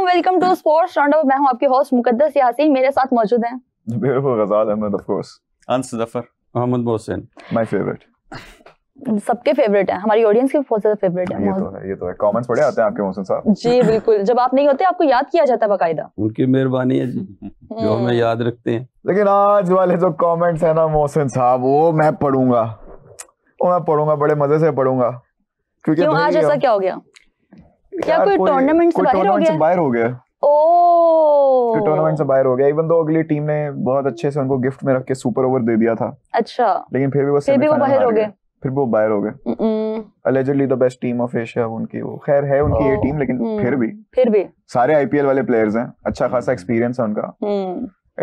Welcome to sports roundup. मैं हूं आपकी होस्ट मुकद्दस यासीन, मेरे साथ मौजूद हैं ब्यूटीफुल गजाल अहमद, ऑफ कोर्स अंस जफर, मोहम्मद मोहसिन, माय फेवरेट। सबके फेवरेट है, हमारी ऑडियंस के बहुत ज्यादा फेवरेट है। ये तो है। कमेंट्स बड़े आते हैं आपके मोहसिन साहब। जी बिल्कुल, जब आप नहीं होते आपको याद किया जाता है बाकायदा। उनकी मेहरबानी है जी, जो हमें याद रखते हैं। लेकिन आज वाले जो कमेंट्स है ना मोहसिन साहब, वो मैं पढ़ूंगा बड़े मजे से पढ़ूंगा। क्योंकि क्यों आज ऐसा क्या हो गया? क्या कोई टूर्नामेंट से बाहर हो गया? टूर्नामेंट से बाहर हो गया। इवन तो अगली टीम ने बहुत अच्छे से उनको गिफ्ट में रख के सुपर ओवर दे दिया था। अच्छा, लेकिन फिर भी वो बाहर हो गए। Allegedly the best team of Asia उनकी, वो खैर है उनकी ये टीम, लेकिन फिर भी सारे IPL वाले प्लेयर्स हैं, अच्छा खासा एक्सपीरियंस है उनका।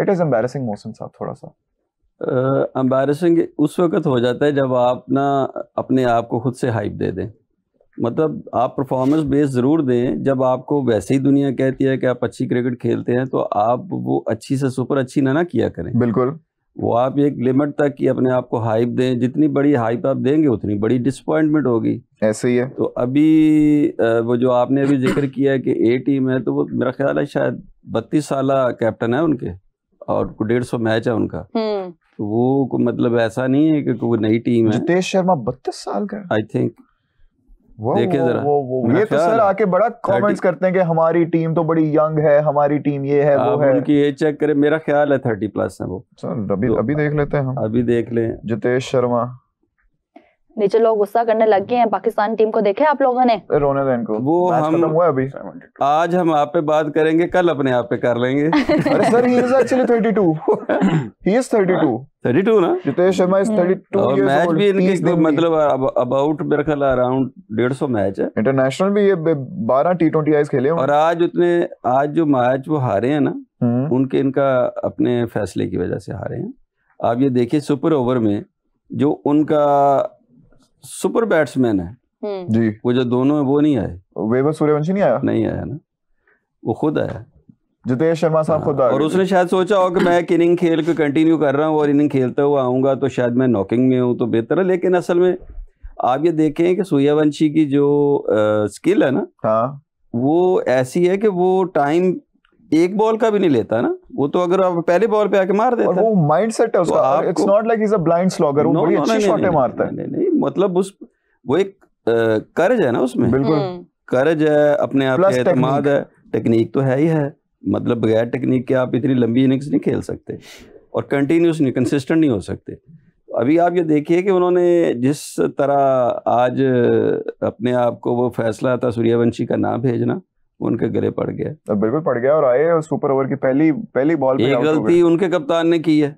इट इज एम्बैरेसिंग मोहसिन साहब, थोड़ा सा एम्बैरेसिंग उस वक्त हो जाता है जब आप ना अपने आप को खुद से हाइप दे दें। मतलब आप परफॉर्मेंस बेस ज़रूर दें, जब आपको वैसे ही दुनिया कहती है कि आप अच्छी क्रिकेट खेलते हैं तो आप वो अच्छी से सुपर अच्छी ना किया करें। बिल्कुल, वो आप एक लिमिट तक की अपने आप को हाइप दें। जितनी बड़ी हाइप आप देंगे उतनी बड़ी डिसअपॉइंटमेंट होगी। ऐसे ही है। तो अभी वो जो आपने अभी जिक्र किया है कि ए टीम है, तो वो मेरा ख्याल है शायद 32 साल कैप्टन है उनके और 150 मैच है उनका। तो वो मतलब ऐसा नहीं है कि कोई नई टीम है। जितेश शर्मा 32 साल का, आई थिंक। देखे जरा ये तो सर आके बड़ा कमेंट्स करते हैं कि हमारी टीम तो बड़ी यंग है, हमारी टीम ये है वो है। उनकी एज चेक करें, मेरा ख्याल है 30+ है वो। सर अभी देख लेते हैं हम। अभी देख लें जितेश शर्मा। नीचे लोग गुस्सा करने लग गए हैं। पाकिस्तान टीम को देखे आप लोगों ने? रोने दो इनको। वो हम हुआ अभी। आज हम आप पे बात करेंगे, कल अपने आप पे कर लेंगे। अरे sir he is actually 32। He is 32 ना। जितेश शर्मा इज 32 और मैच भी इनके मतलब अबाउट मेरे ख्याल अराउंड 150 मैच है। इंटरनेशनल भी ये 12 T20Is खेले। और आज जो मैच वो हारे हैं ना, उनके इनका अपने फैसले की वजह से हारे हैं। आप ये देखिए सुपर ओवर में जो उनका सुपर बैट्समैन है जी, वो जो दोनों है वो नहीं आए। वैभव सूर्यवंशी नहीं आया ना, वो खुद आया। जितेश शर्मा साहब खुद आए। और उसने शायद सोचा हो कि मैं एक इनिंग खेल के कंटिन्यू कर रहा हूँ और इनिंग खेलते हुए आऊँगा तो शायद मैं नॉकिंग में हूँ तो बेहतर है। लेकिन असल में आप ये देखें कि सूर्यवंशी की जो स्किल है ना, हाँ, वो ऐसी है कि वो टाइम एक बॉल का भी नहीं लेता ना। वो तो अगर आप पहले बॉल पे आके मार देता है। और वो माइंडसेट है उसका। It's not like he is a blind slogger. वो बड़ी अच्छी शॉटें मारता है। नहीं, मतलब वो एक कर्ज है ना उसमें। बिल्कुल कर्ज है, अपने आप पे एतमाद है। टेक्निक तो है ही है, मतलब बगैर टेक्निक के आप इतनी लंबी इनिंग्स नहीं खेल सकते और कंटिन्यूस नहीं, कंसिस्टेंट नहीं हो सकते। अभी आप ये देखिए कि उन्होंने जिस तरह आज अपने आप को वो फैसला था सूर्यवंशी का ना भेजना, उनके गले पड़ गया। बिल्कुल पड़ गया और आए सुपर ओवर की पहली बॉल पे। एक गलती उनके कप्तान ने की है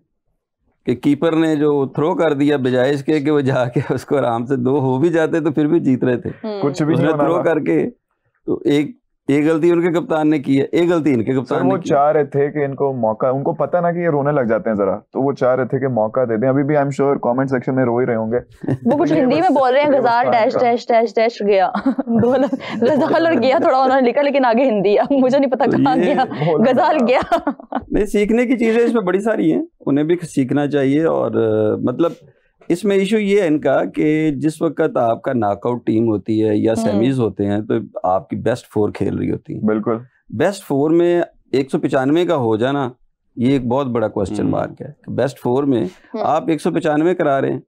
कि कीपर ने जो थ्रो कर दिया बजाय इसके कि वो जाके उसको आराम से 2 हो भी जाते तो फिर भी जीत रहे थे। कुछ भी नहीं थ्रो करके। तो एक गलती उनके कप्तान ने की है, एक गलती इनके कप्तान ने की। वो चाह रहे थे कि इनको मौका, उनको पता ना कि ये रोने लग जाते हैं जरा, तो वो चाह रहे थे कि मौका दे दें। अभी भी I am sure comment section में रो ही रहे होंगे। वो कुछ हिंदी में बोल रहे हैं, गजाल डैश डैश डैश डैश गया। गजाल और गया थोड़ा उन्होंने लिखा, लेकिन आगे हिंदी है, मुझे नहीं पता कहाँ गया। गजाल गया। नहीं, सीखने की चीजें इसमें बड़ी सारी हैं, उन्हें भी सीखना चाहिए। और मतलब इसमें इशू ये है इनका कि जिस वक्त आपका नॉकआउट टीम होती है या सेमीज होते हैं तो आपकी बेस्ट 4 खेल रही होती है। बिल्कुल। बेस्ट 4 में 195 का हो जाना ये एक बहुत बड़ा क्वेश्चन मार्क है। बेस्ट 4 में आप 195 करा रहे हैं।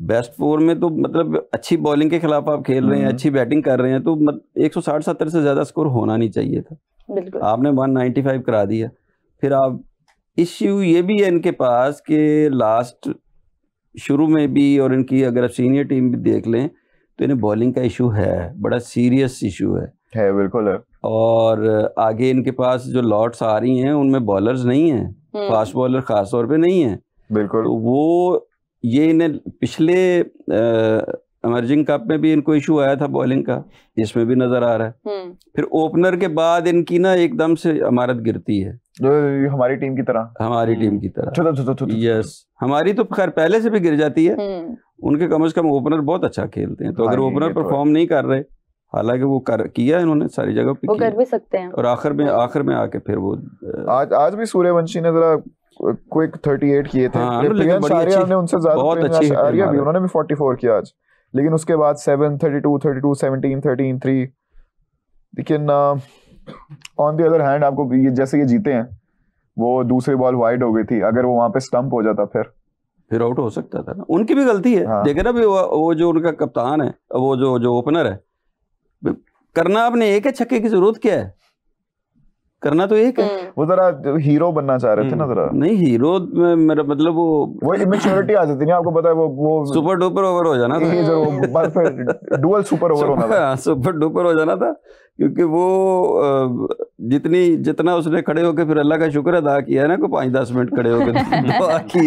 बेस्ट 4 में तो मतलब अच्छी बॉलिंग के खिलाफ आप खेल रहे हैं, अच्छी बैटिंग कर रहे हैं, तो 160-70 से ज्यादा स्कोर होना नहीं चाहिए था। आपने 195 करा दिया। फिर आप इश्यू ये भी है इनके पास कि लास्ट शुरू में भी, और इनकी अगर आप सीनियर टीम भी देख लें तो इन्हें बॉलिंग का इशू है, बड़ा सीरियस इशू है। बिल्कुल है। और आगे इनके पास जो लॉट्स आ रही हैं उनमें बॉलर्स नहीं हैं, फास्ट बॉलर खास तौर पे नहीं है। बिल्कुल। तो वो ये इन्हें पिछले इमर्जिंग कप में भी इनको इशू आया था बॉलिंग का, इसमें भी नजर आ रहा है। फिर ओपनर के बाद इनकी ना एकदम से इमारत गिरती है, हमारी टीम की तरह। यस, हमारी तो खैर पहले से भी गिर जाती है। उनके कम से कम ओपनर बहुत अच्छा खेलते हैं। तो अगर ओपनर परफॉर्म नहीं कर रहे, हालांकि वो किया इन्होंने सारी जगह पे, वो कर भी सकते हैं। और आखिर में आके फिर वो आज भी सूर्यवंशी ने जरा क्विक 38 किए थे। उनसे ज्यादा उन्होंने भी 44 किया आज। लेकिन उसके बाद 7, 32, 32, 17, 13, 3। लेकिन ऑन द अदर हैंड आपको ये जैसे ये जीते हैं, वो दूसरी बॉल वाइड हो गई थी, अगर वो वहां पे स्टंप हो जाता फिर आउट हो सकता था ना, उनकी भी गलती है। हाँ। देखे ना भी वो जो उनका कप्तान है, वो जो ओपनर है, करना आपने एक है, छक्के की जरूरत क्या है, करना तो एक है। वो जरा हीरो बनना चाह रहे थे ना जरा। नहीं हीरो मेरा मतलब वो इमेच्योरिटी आ जाती है, आपको पता है वो सुपर डुपर ओवर हो जाना था, ये जो डुअल सुपर ओवर होना था, सुपर डुपर हो जाना था, क्योंकि वो जितना उसने खड़े होके फिर अल्लाह का शुक्र अदा किया है ना, कोई 5-10 मिनट खड़े होके दुआ की,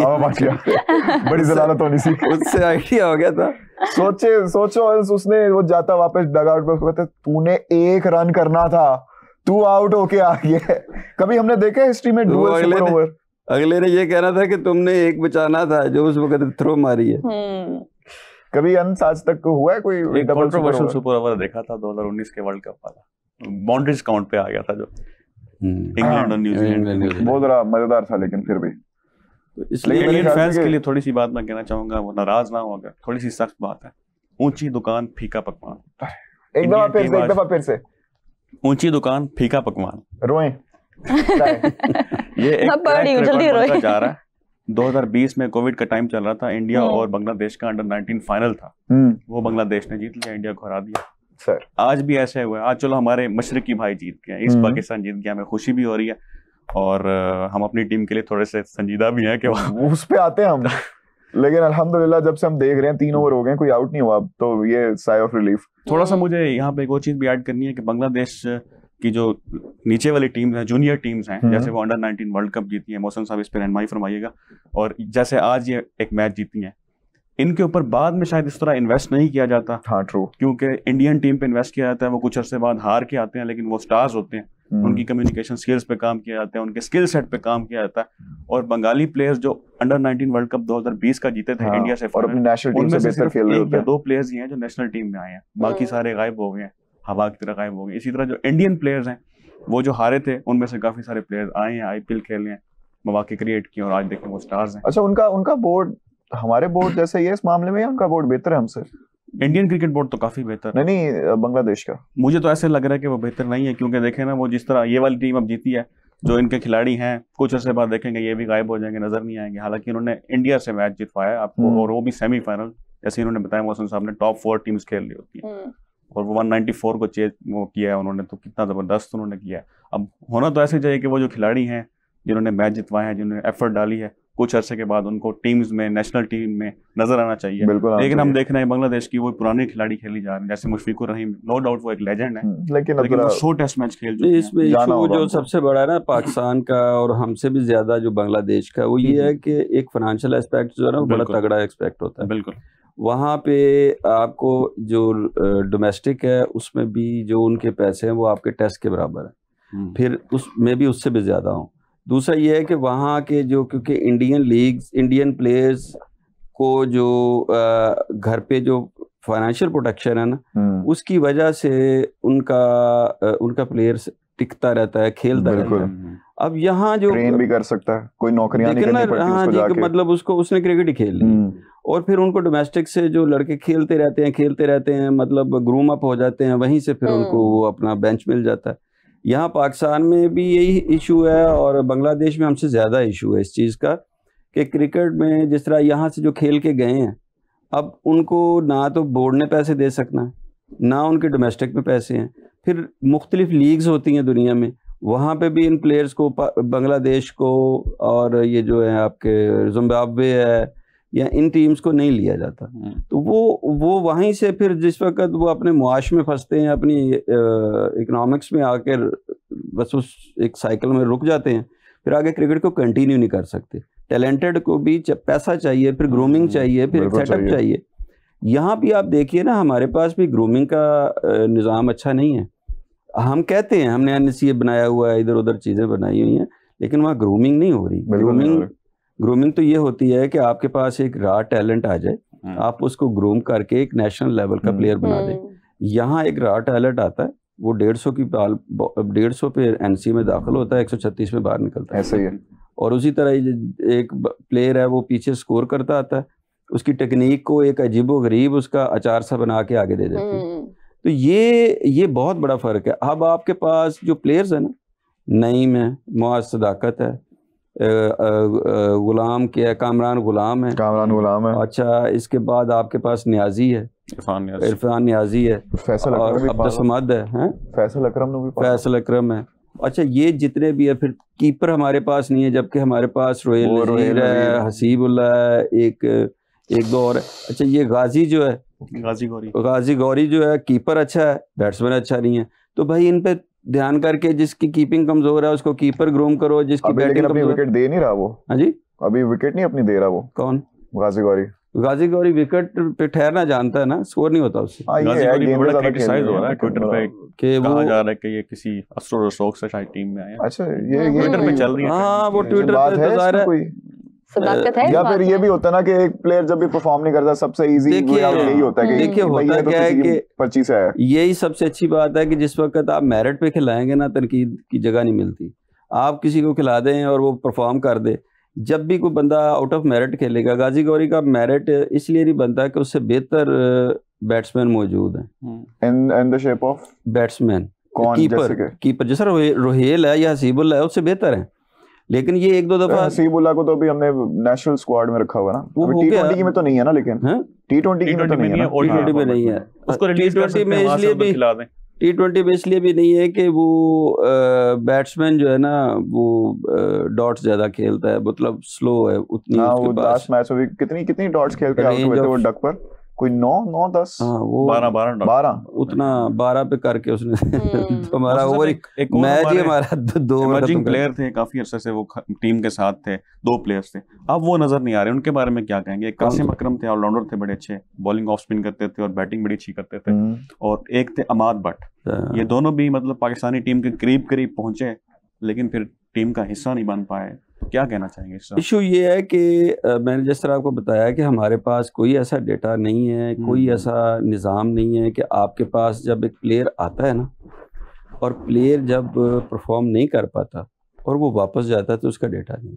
बड़ी जलालत होनी सी, उससे आइडिया हो गया था। सोचो उसने वो जाता वापस डगआउट पे, कहते तूने 1 रन करना था, तू आउट होके आ गया। कभी हमने देखा हिस्ट्री में डुअल सुपर ओवर? अगले ने ये कहना था कि तुमने 1 बचाना था, जो उस वक्त थ्रो मारी है। कभी अंत आज तक हुआ है कोई एक कंट्रोवर्शियल सुपर ओवर देखा था 2019 के वर्ल्ड कप वाला, बाउंड्रीज काउंट पे आ गया था जो इंग्लैंड और न्यूजीलैंड, बहुत बड़ा मजेदार था, लेकिन फिर भी इसलिए इंडियन फैंस के लिए थोड़ी सी बात मैं कहना चाहूंगा, वो नाराज ना हो, अगर थोड़ी सी सख्त बात है, ऊंची दुकान फीका पकवान। एक दफा फिर से ऊंची दुकान फीका पकवान, रोए ये एक बड़ी जल्दी रोए जा रहा है। 2020 में कोविड का टाइम चल रहा था, इंडिया और बांग्लादेश का अंडर-19 फाइनल था, वो बांग्लादेश ने जीत लिया, इंडिया को हरा दिया। सर आज भी ऐसे हुआ है, आज चलो हमारे मशरकी भाई जीत गए, इस पाकिस्तान जीत गया, हमें खुशी भी हो रही है, और हम अपनी टीम के लिए थोड़े से संजीदा भी हैं कि उस पे आते हैं हम। लेकिन अल्हम्दुलिल्लाह जब से हम देख रहे हैं 3 ओवर हो गए, कोई आउट नहीं हुआ, तो ये साई ऑफ रिलीफ। थोड़ा सा मुझे यहाँ पे एक और चीज भी ऐड करनी है कि बांग्लादेश की जो नीचे वाली टीम्स हैं, जूनियर टीम्स हैं, जैसे वो अंडर-19 वर्ल्ड कप जीती है, मौसम साहब इस पर रहनुमाई फरमाइएगा, और जैसे आज ये एक मैच जीती हैं, इनके ऊपर बाद में शायद इस तरह इन्वेस्ट नहीं किया जाता। हाँ ट्रू, क्योंकि इंडियन टीम पे इन्वेस्ट किया जाता है, वो कुछ अरसे बाद हार के आते हैं, लेकिन वो स्टार्स होते हैं, उनकी कम्युनिकेशन स्किल्स पे काम किया जाता है, उनके स्किल सेट पे काम किया जाता है। और बंगाली प्लेयर्स जो अंडर-19 वर्ल्ड कप 2020 का जीते थे इंडिया से, और अपनी नेशनल टीम से बेहतर खेल रहे होते हैं, 2 प्लेयर्स ही हैं जो नेशनल टीम में आए हैं, बाकी सारे गायब हो गए हैं, हवा की तरह गायब हो गए। इसी तरह जो इंडियन प्लेयर्स हैं, वो जो हारे थे, उनमें से काफी सारे प्लेयर्स आए हैं, IPL खेल हैं, मौके क्रिएट किए, और आज देखें वो स्टार्स हैं। अच्छा, उनका बोर्ड हमारे बोर्ड जैसे ही है इस मामले में, उनका बोर्ड बेहतर है हमसे? इंडियन क्रिकेट बोर्ड तो काफी बेहतर है। नहीं, बांग्लादेश का मुझे तो ऐसे लग रहा है कि वो बेहतर नहीं है, क्योंकि देखें ना, वो जिस तरह ये वाली टीम अब जीती है, जो इनके खिलाड़ी हैं, कुछ अर्से बाद देखेंगे ये भी गायब हो जाएंगे, नजर नहीं आएंगे। हालांकि इन्होंने इंडिया से मैच जितवाया आपको, और वो भी सेमीफाइनल, जैसे इन्होंने बताया मौसम साहब ने, टॉप 4 टीम्स खेल रही होती हैं, और वो 194 को वो किया है उन्होंने, तो कितना जबरदस्त उन्होंने किया है। अब होना तो ऐसे चाहिए कि वो जो खिलाड़ी हैं, जिन्होंने मैच जितवाए हैं, जिन्होंने एफर्ट डाली है, कुछ अरसे के बाद उनको टीम्स में, नेशनल टीम में नजर आना चाहिए। लेकिन हम देख रहे हैं बांग्लादेश की वो पुराने खिलाड़ी खेली जा रहे हैं, जैसे मुशफिकुर रहीम, नो डाउट वो एक लेजेंड है, लेकिन वो शो टेस्ट मैच खेल चुके हैं। इसमें इशू जो सबसे बड़ा है ना पाकिस्तान का, और हमसे भी ज्यादा जो बांग्लादेश का, वो ये है कि एक फाइनेंशियल एस्पेक्ट जो है ना, बड़ा तगड़ा एस्पेक्ट होता है। बिल्कुल, वहाँ पे आपको जो डोमेस्टिक है, उसमें भी जो उनके पैसे हैं वो आपके टेस्ट के बराबर है, फिर उसमें भी उससे भी ज्यादा हो। दूसरा ये है कि वहाँ के जो, क्योंकि इंडियन लीग्स, इंडियन प्लेयर्स को जो घर पे जो फाइनेंशियल प्रोटेक्शन है ना, उसकी वजह से उनका प्लेयर्स टिकता रहता है, खेलता रहता है। अब यहाँ जो ट्रेन भी कर सकता है, कोई नौकरियां नहीं करनी पड़ती उसको जाके, मतलब उसने क्रिकेट ही खेल ली, और फिर उनको डोमेस्टिक से जो लड़के खेलते रहते हैं, मतलब ग्रूम अप हो जाते हैं, वहीं से फिर उनको वो अपना बेंच मिल जाता है। यहाँ पाकिस्तान में भी यही इशू है, और बांग्लादेश में हमसे ज़्यादा इशू है इस चीज़ का, कि क्रिकेट में जिस तरह यहाँ से जो खेल के गए हैं, अब उनको ना तो बोर्ड ने पैसे दे सकना, ना उनके डोमेस्टिक में पैसे हैं। फिर मुख्तलिफ लीग्स होती हैं दुनिया में, वहाँ पे भी इन प्लेयर्स को, बांग्लादेश को, और ये जो है आपके जिम्बाब्वे है, या इन टीम्स को नहीं लिया जाता। तो वो वहीं से फिर जिस वक्त वो अपने मुआश में फंसते हैं, अपनी इकोनॉमिक्स में आकर बस उस एक साइकिल में रुक जाते हैं, फिर आगे क्रिकेट को कंटिन्यू नहीं कर सकते। टैलेंटेड को भी पैसा चाहिए, फिर ग्रूमिंग चाहिए, फिर सेटअप चाहिए। यहाँ भी आप देखिए ना, हमारे पास भी ग्रूमिंग का निज़ाम अच्छा नहीं है। हम कहते हैं हमने NCA बनाया हुआ है, इधर उधर चीज़ें बनाई हुई हैं, लेकिन वहाँ ग्रूमिंग नहीं हो रही। ग्रूमिंग तो ये होती है कि आपके पास एक रॉ टैलेंट आ जाए, आप उसको ग्रूम करके एक नेशनल लेवल का प्लेयर बना दें। यहाँ एक रॉ टैलेंट आता है, वो 150 पे NCA में दाखिल होता है, 136 में बाहर निकलता है, ऐसा ही है। और उसी तरह एक प्लेयर है, वो पीछे स्कोर करता आता है, उसकी टेक्निक को एक अजीबो गरीब उसका अचार सा बना के आगे दे देते हैं। तो ये बहुत बड़ा फ़र्क है। अब आपके पास जो प्लेयर्स हैं ना, नईम है, मुआज़ सदाकत है, गुलाम के है, कामरान गुलाम है, अच्छा इसके बाद आपके पास न्याजी है, इरफान न्याजी है, और अब्दुल है, फैसल अकरम है। अच्छा ये जितने भी है, फिर कीपर हमारे पास नहीं है, जबकि हमारे पास रोहिल है, हसीबुल्लाह है, एक दो और है। अच्छा ये गाजी जो है, गाजी गौरी जो है, कीपर अच्छा है, बैट्समैन अच्छा नहीं है। तो भाई इन पे ध्यान करके जिसकी कीपिंग कमजोर है उसको कीपर ग्रूम करो, जिसकी बैटिंग अपनी विकेट दे नहीं रहा वो। हाँ जी, अभी विकेट नहीं अपनी दे रहा वो। कौन? गाजी गौरी विकेट पे ठहरना जानता है ना, स्कोर नहीं होता उससे। ये बड़ा क्रिटिसाइज हो रहा है ट्विटर पे कि कहा जा रहा है कि ये किसी अस्ट्रो रसोक से शायद टीम में आया। अच्छा ये ट्विटर पे चल रही है। हाँ वो ट्विटर पे तो ज़ाहिर है सदाकत है। या फिर ये भी होता है ना कि एक प्लेयर जब भी परफॉर्म नहीं करता सबसे इजी यही होता है कि देखिए होता क्या है कि पर्ची से है। यही सबसे अच्छी बात है कि जिस वक्त आप मेरिट पे खिलाएंगे ना, तनकीद की जगह नहीं मिलती। आप किसी को खिला दें और वो परफॉर्म कर दे, जब भी कोई बंदा आउट ऑफ मेरिट खेलेगा, गाजी गौरी का मेरिट इसलिए नहीं बनता कि उससे बेहतर बैट्समैन मौजूद हैं। In the shape of batsman, keeper जैसा रोहेल है या हसीबुल्लाह है, उससे बेहतर है। लेकिन ये एक दो दफा हसीबुल्लाह को तो अभी हमने नेशनल स्क्वाड में रखा हुआ ना, T20 की में तो नहीं है ना, लेकिन T20 में तो नहीं है ना, T20 में नहीं है। उसको रिलीज कर सकते हैं, इसलिए भी खिला दें। T20 में इसलिए भी नहीं है कि वो बैट्समैन जो है ना वो डॉट्स ज्यादा खेलता है, मतलब स्लो है उतनी। वो लास्ट मैच में कितनी डॉट्स खेल के आउट हुए थे वो डक पर, कोई 9 10 12 उतना 12 पे करके उसने हमारा ओवर मैच ही हमारा 2 इमर्जिंग प्लेयर थे, काफी अरसे से वो टीम के साथ थे, 2 प्लेयर्स थे, अब वो नजर नहीं आ रहे। उनके बारे में क्या कहेंगे? कासिम अकरम थे, ऑलराउंडर थे, बड़े अच्छे, बॉलिंग ऑफ स्पिन करते थे और बैटिंग बड़ी अच्छी करते थे, और एक थे अमाद भट्ट। ये दोनों भी मतलब पाकिस्तानी टीम के करीब पहुंचे, लेकिन फिर टीम का हिस्सा नहीं बन पाए। क्या कहना चाहेंगे? इशू ये है कि मैंने जिस तरह आपको बताया कि हमारे पास कोई ऐसा डेटा नहीं है, कोई ऐसा निज़ाम नहीं है कि आपके पास जब एक प्लेयर आता है ना, और प्लेयर जब परफॉर्म नहीं कर पाता और वो वापस जाता है तो उसका डेटा नहीं।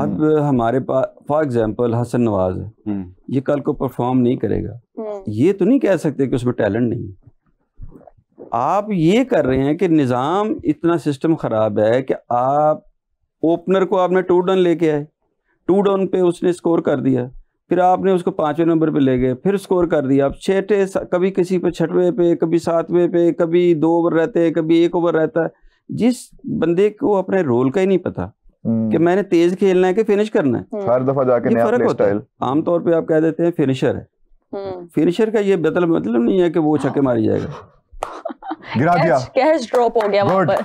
अब हमारे पास फॉर एग्जांपल हसन नवाज है, ये कल को परफॉर्म नहीं करेगा, ये तो नहीं कह सकते कि उसमें टैलेंट नहीं है। आप ये कर रहे हैं कि निज़ाम इतना सिस्टम ख़राब है कि आप ओपनर को आपने 2 डाउन लेके आए, 2 डाउन पे उसने स्कोर कर दिया, फिर आपने उसको 5वें नंबर पे ले गए, फिर स्कोर कर दिया। आप 6 कभी किसी पे 6वें पे, कभी 7वें पे, कभी 2 ओवर रहते हैं, कभी 1 ओवर रहता है। जिस बंदे को अपने रोल का ही नहीं पता कि मैंने तेज खेलना है कि फिनिश करना है, हर दफा जाके नया प्ले स्टाइल। आमतौर पे आप कह देते हैं फिनिशर है, फिनिशर का ये मतलब नहीं है कि वो छक्के मारी जाएगा। गिरा दिया, कैच ड्रॉप हो गया वहां पर।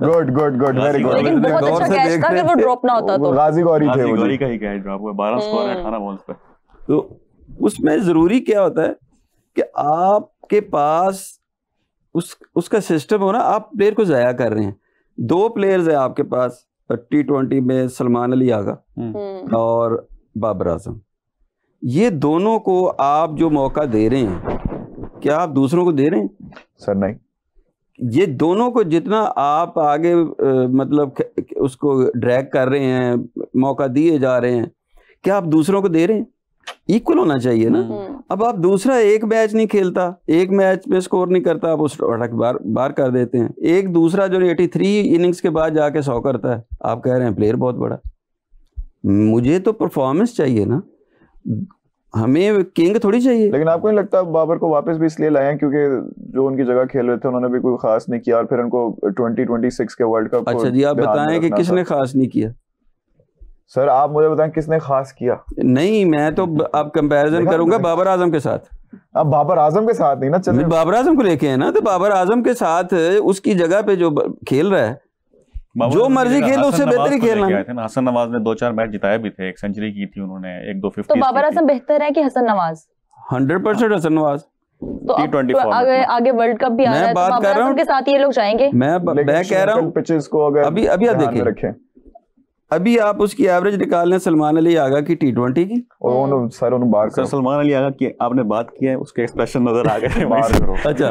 Good very good. लेकिन बहुत अच्छा कैच था, अगर वो ड्रॉप ना होता तो। गाजी गौरी थे, गौरी का ही कैच ड्रॉप हुआ, 12 स्कोर है 18 बॉल्स पे। तो उसमें जरूरी क्या होता है कि आपके पास उसका सिस्टम हो ना, आप प्लेयर को जाया कर रहे हैं। 2 प्लेयर्स है आपके पास T20 में, सलमान अली आगा और बाबर आजम। ये दोनों को आप जो मौका दे रहे हैं, क्या आप दूसरों को दे रहे हैं? सर नहीं। ये दोनों को जितना आप आगे मतलब उसको ड्रैग कर रहे हैं, मौका दिए जा रहे हैं, क्या आप दूसरों को दे रहे हैं? इक्वल होना चाहिए ना। अब आप दूसरा एक मैच नहीं खेलता, एक मैच में स्कोर नहीं करता, आप उस बार कर देते हैं। एक दूसरा जो 83 इनिंग्स के बाद जाके 100 करता है, आप कह रहे हैं प्लेयर बहुत बड़ा। मुझे तो परफॉर्मेंस चाहिए ना, हमें किंग थोड़ी चाहिए। लेकिन आपको नहीं लगता बाबर को वापस भी इसलिए लाए हैं क्योंकि जो उनकी जगह खेल रहे थे उन्होंने भी कोई खास नहीं किया, और फिर उनको 2026 के वर्ल्ड कप। अच्छा जी, आप बताएं कि किसने खास नहीं किया? सर आप मुझे बताएं किसने खास किया? नहीं, मैं तो अब कंपैरिजन करूंगा बाबर आजम के साथ। अब बाबर आजम के साथ नहीं ना, चलिए बाबर आजम को लेके है ना, तो बाबर आजम के साथ उसकी जगह पे जो खेल रहा है, जो मर्जी खेलो, उससे बेहतर ही खेलना है। हसन नवाज ने 2-4 मैच जिताए भी थे, 1 सेंचुरी की थी उन्होंने, 1-2 50। तो बाबर आजम बेहतर है कि हसन नवाज? 100% हसन नवाज। तो आगे वर्ल्ड कप भी आ रहा है, बात कर रहा हूं के साथ ये लोग जाएंगे। मैं कह रहा हूं पिचेस को अगर अभी आप देखें, अभी आप उसकी एवरेज निकाल लें सलमान अली आगा की T20 की, सर सलमान अली आगा की आपने बात की है, उसके एक्सप्रेशन नजर आ गए। अच्छा,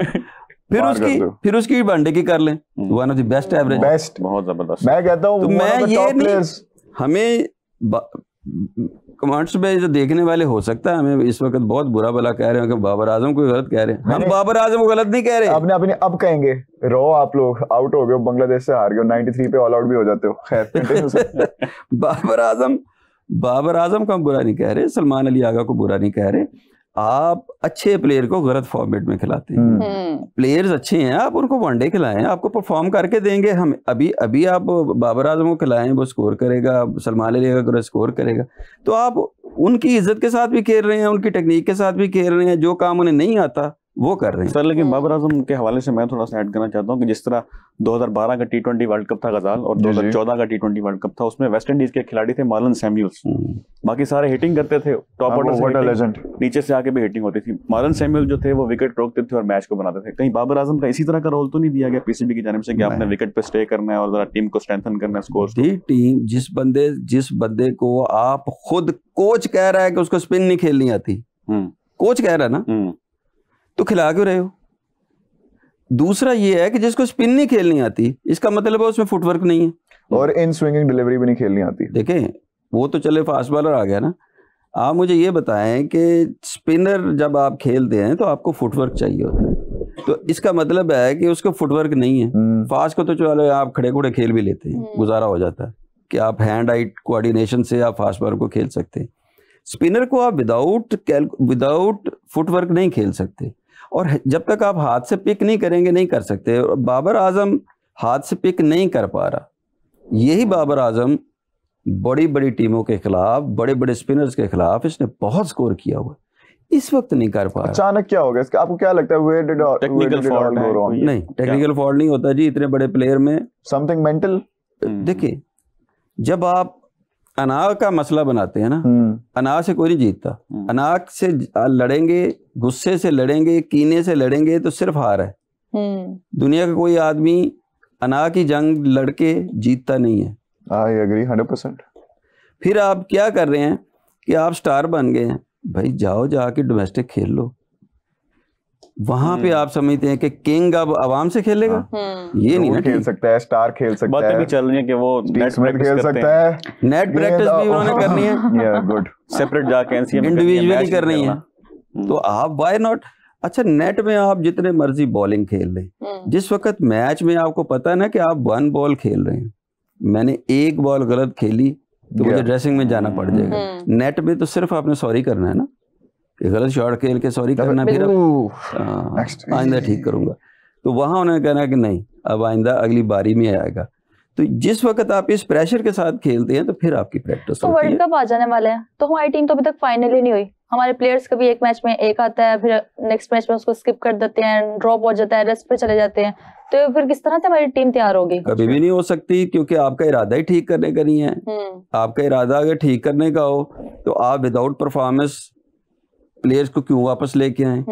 फिर उसकी वनडे की कर लें, one of the best average, best, बहुत जबरदस्त। मैं कहता हूं तो मैं ये नहीं, हमें कमेंट्स में जो देखने वाले हो सकता है हमें इस वक्त बहुत बुरा भला कह रहे हो कि बाबर आजम को गलत कह रहे हैं। हम बाबर आजम को गलत नहीं कह रहे। आपने अब कहेंगे रो आप लोग आउट हो गए, बांग्लादेश से हार गए, 93 पे ऑल आउट भी हो जाते हो। खैर बाबर आजम को हम बुरा नहीं कह रहे, सलमान अली आगा को बुरा नहीं कह रहे। आप अच्छे प्लेयर को गलत फॉर्मेट में खिलाते हैं। प्लेयर्स अच्छे हैं, आप उनको वनडे खिलाएं, आपको परफॉर्म करके देंगे। हम अभी आप बाबर आजम को खिलाएं, वो स्कोर करेगा, सलमान अली आगा स्कोर करेगा। तो आप उनकी इज्जत के साथ भी खेल रहे हैं, उनकी टेक्निक के साथ भी खेल रहे हैं, जो काम उन्हें नहीं आता वो कर रहे हैं सर। लेकिन बाबर आजम के हवाले से मैं थोड़ा सा ऐड करना चाहता हूँ कि जिस तरह 2012 का T20 वर्ल्ड कप था गजाल और 2014 का T20 वर्ल्ड कप था, उसमें वेस्ट इंडीज के खिलाड़ी थे मार्लन सैमुअल्स। बाकी सारे हिटिंग करते थे, टॉप ऑर्डर से नीचे से आके भी हिटिंग होती थी। मार्लन सैमुअल जो थे वो विकेट रोकते थे और मैच को बनाते थे। कहीं बाबर आजम का इसी तरह का रोल तो नहीं दिया गया पीसीबी की जानिब से कि आपने विकेट पे स्टे करना है और जरा टीम को स्ट्रेंथन करना है, स्कोर? टीम जिस बंदे को आप खुद कोच कह रहा है कि उसको स्पिन नहीं खेलनी आती, कोच कह रहा है ना, तो खिला क्यों रहे हो? दूसरा ये है कि जिसको स्पिन नहीं खेलनी आती, इसका मतलब है उसमें फुटवर्क नहीं है और इन स्विंगिंग डिलीवरी भी नहीं खेलनी आती। देखें, वो तो चले फास्ट बॉलर आ गया ना। आप मुझे ये बताएं कि स्पिनर जब आप खेलते हैं तो आपको फुटवर्क चाहिए होता है, तो इसका मतलब है कि उसको फुटवर्क नहीं है। फास्ट को तो चलो आप खड़े खुड़े खेल भी लेते हैं, गुजारा हो जाता है कि आप हैंड आई कोऑर्डिनेशन से आप फास्ट बॉलर को खेल सकते हैं। स्पिनर को आप विदाउट फुटवर्क नहीं खेल सकते, और जब तक आप हाथ से पिक नहीं करेंगे नहीं कर सकते। बाबर आजम हाथ से पिक नहीं कर पा रहा। यही बाबर आजम बड़ी बड़ी टीमों के खिलाफ, बड़े बड़े स्पिनर्स के खिलाफ इसने बहुत स्कोर किया हुआ, इस वक्त नहीं कर पा रहा। अचानक क्या हो गया इसका? आपको क्या लगता है? टेक्निकल फॉल्ट नहीं, टेक्निकल फॉल्ट नहीं होता जी इतने बड़े प्लेयर में। Something mental. देखिए, जब आप अनाग का मसला बनाते हैं ना, अनाग से कोई नहीं जीतता। अनाग से लड़ेंगे, गुस्से से लड़ेंगे, कीने से लड़ेंगे तो सिर्फ हार है। दुनिया का कोई आदमी अनाग की जंग लड़के जीतता नहीं है। I agree 100%। फिर आप क्या कर रहे हैं कि आप स्टार बन गए हैं, भाई जाओ जाके डोमेस्टिक खेल लो। वहां पे आप समझते हैं कि किंग अब आवाम से खेलेगा। ये नहीं ना खेल सकता है, स्टार खेल सकता है। बातें भी चल रही है कि वो नेट प्रैक्टिस खेल सकता है, नेट प्रैक्टिस भी उन्होंने करनी है। या गुड, सेपरेट जाके एनसीएम इंडिविजुअली करनी है। तो आप व्हाई नॉट? अच्छा, नेट में आप जितने मर्जी बॉलिंग खेल लें, जिस वक्त मैच में आपको पता है ना कि आप 1 बॉल खेल रहे हैं, मैंने 1 बॉल गलत खेली तो मुझे ड्रेसिंग में जाना पड़ जाएगा। नेट में तो सिर्फ आपने सॉरी करना है ना, गलत शॉट खेल के सॉरी करना, फिर आइंदा ठीक करूंगा। तो वहां उन्होंने कहना कि नहीं, अब आइंदा अगली बारी में आएगा। तो जिस वक्त आप इस प्रेशर के साथ खेलते हैं तो फिर आपकी प्रैक्टिस तो वर्ल्ड कप आ जाने वाले हैं, तो हमारी टीम तो अभी तक फाइनल ही नहीं हुई। हमारे प्लेयर्स कभी एक मैच में एक आता है, फिर नेक्स्ट मैच में उसको स्किप कर देते हैं, ड्रॉप हो जाता है, रेस्ट पे चले जाते हैं। तो फिर किस तरह से हमारी टीम तैयार होगी? कभी भी नहीं हो सकती, क्योंकि आपका इरादा ही ठीक करने का नहीं है। आपका इरादा अगर ठीक करने का हो तो आप विदाउट परफॉर्मेंस प्लेयर्स को क्यों वापस लेके आए?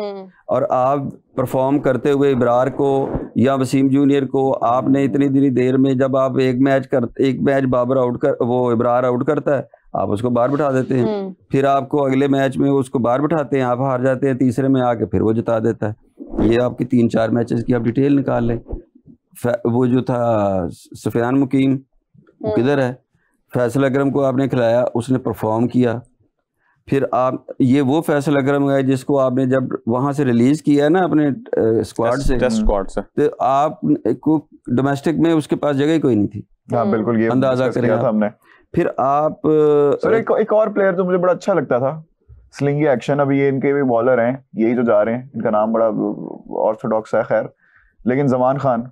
और आप परफॉर्म करते हुए इब्रार को या वसीम जूनियर को आपने इतनी देर में, जब आप एक मैच बाबर वो इब्रार आउट करता है, आप उसको बाहर बिठा देते हैं। फिर आपको अगले मैच में उसको बाहर बिठाते हैं, आप हार जाते हैं, तीसरे में आके फिर वो जिता देता है। ये आपकी 3-4 मैचेस की आप डिटेल निकाल लें। वो जो था सुफियान मुकीम, वो किधर है? फैसल अकरम को आपने खिलाया, उसने परफॉर्म किया। फिर आप ये वो फैसल अकरम है जिसको आपने जब वहां से रिलीज किया ना अपने स्क्वाड से, टेस्ट स्क्वाड से, तो आप को डोमेस्टिक में उसके पास जगह ही कोई नहीं थी। हाँ बिल्कुल, ये अंदाजा करें आप। हमने। फिर आप सर एक और प्लेयर जो मुझे बड़ा अच्छा लगता था, स्लिंगी एक्शन, अभी ये इनके भी बॉलर हैं, यही जो जा रहे हैं, इनका नाम बड़ा ऑर्थोडॉक्स है खैर, लेकिन जमान खान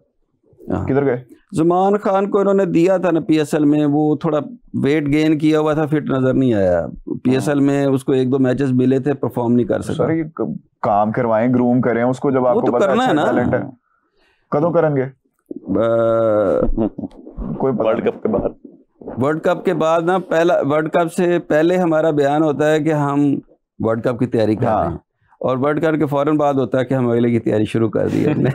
किधर गए? जमान खान को इन्होंने दिया था ना पीएसएल में, वो थोड़ा वेट गेन किया हुआ था, फिट नजर नहीं आया। पीएसएल में उसको 1-2 मैचेस मिले थे, परफॉर्म नहीं कर सका। सर ये काम करवाएं, ग्रूम करें उसको, जब आपको तो करना है ना, टैलेंट है। कਦੋਂ करेंगे? कोई वर्ल्ड कप के बाद। वर्ल्ड कप के बाद ना, पहला वर्ल्ड कप से पहले हमारा बयान होता है कि हम वर्ल्ड कप की तैयारी कर रहे हैं, और वर्ल्ड कप के फौरन बाद होता है कि हम अगले की तैयारी शुरू कर दी हमने।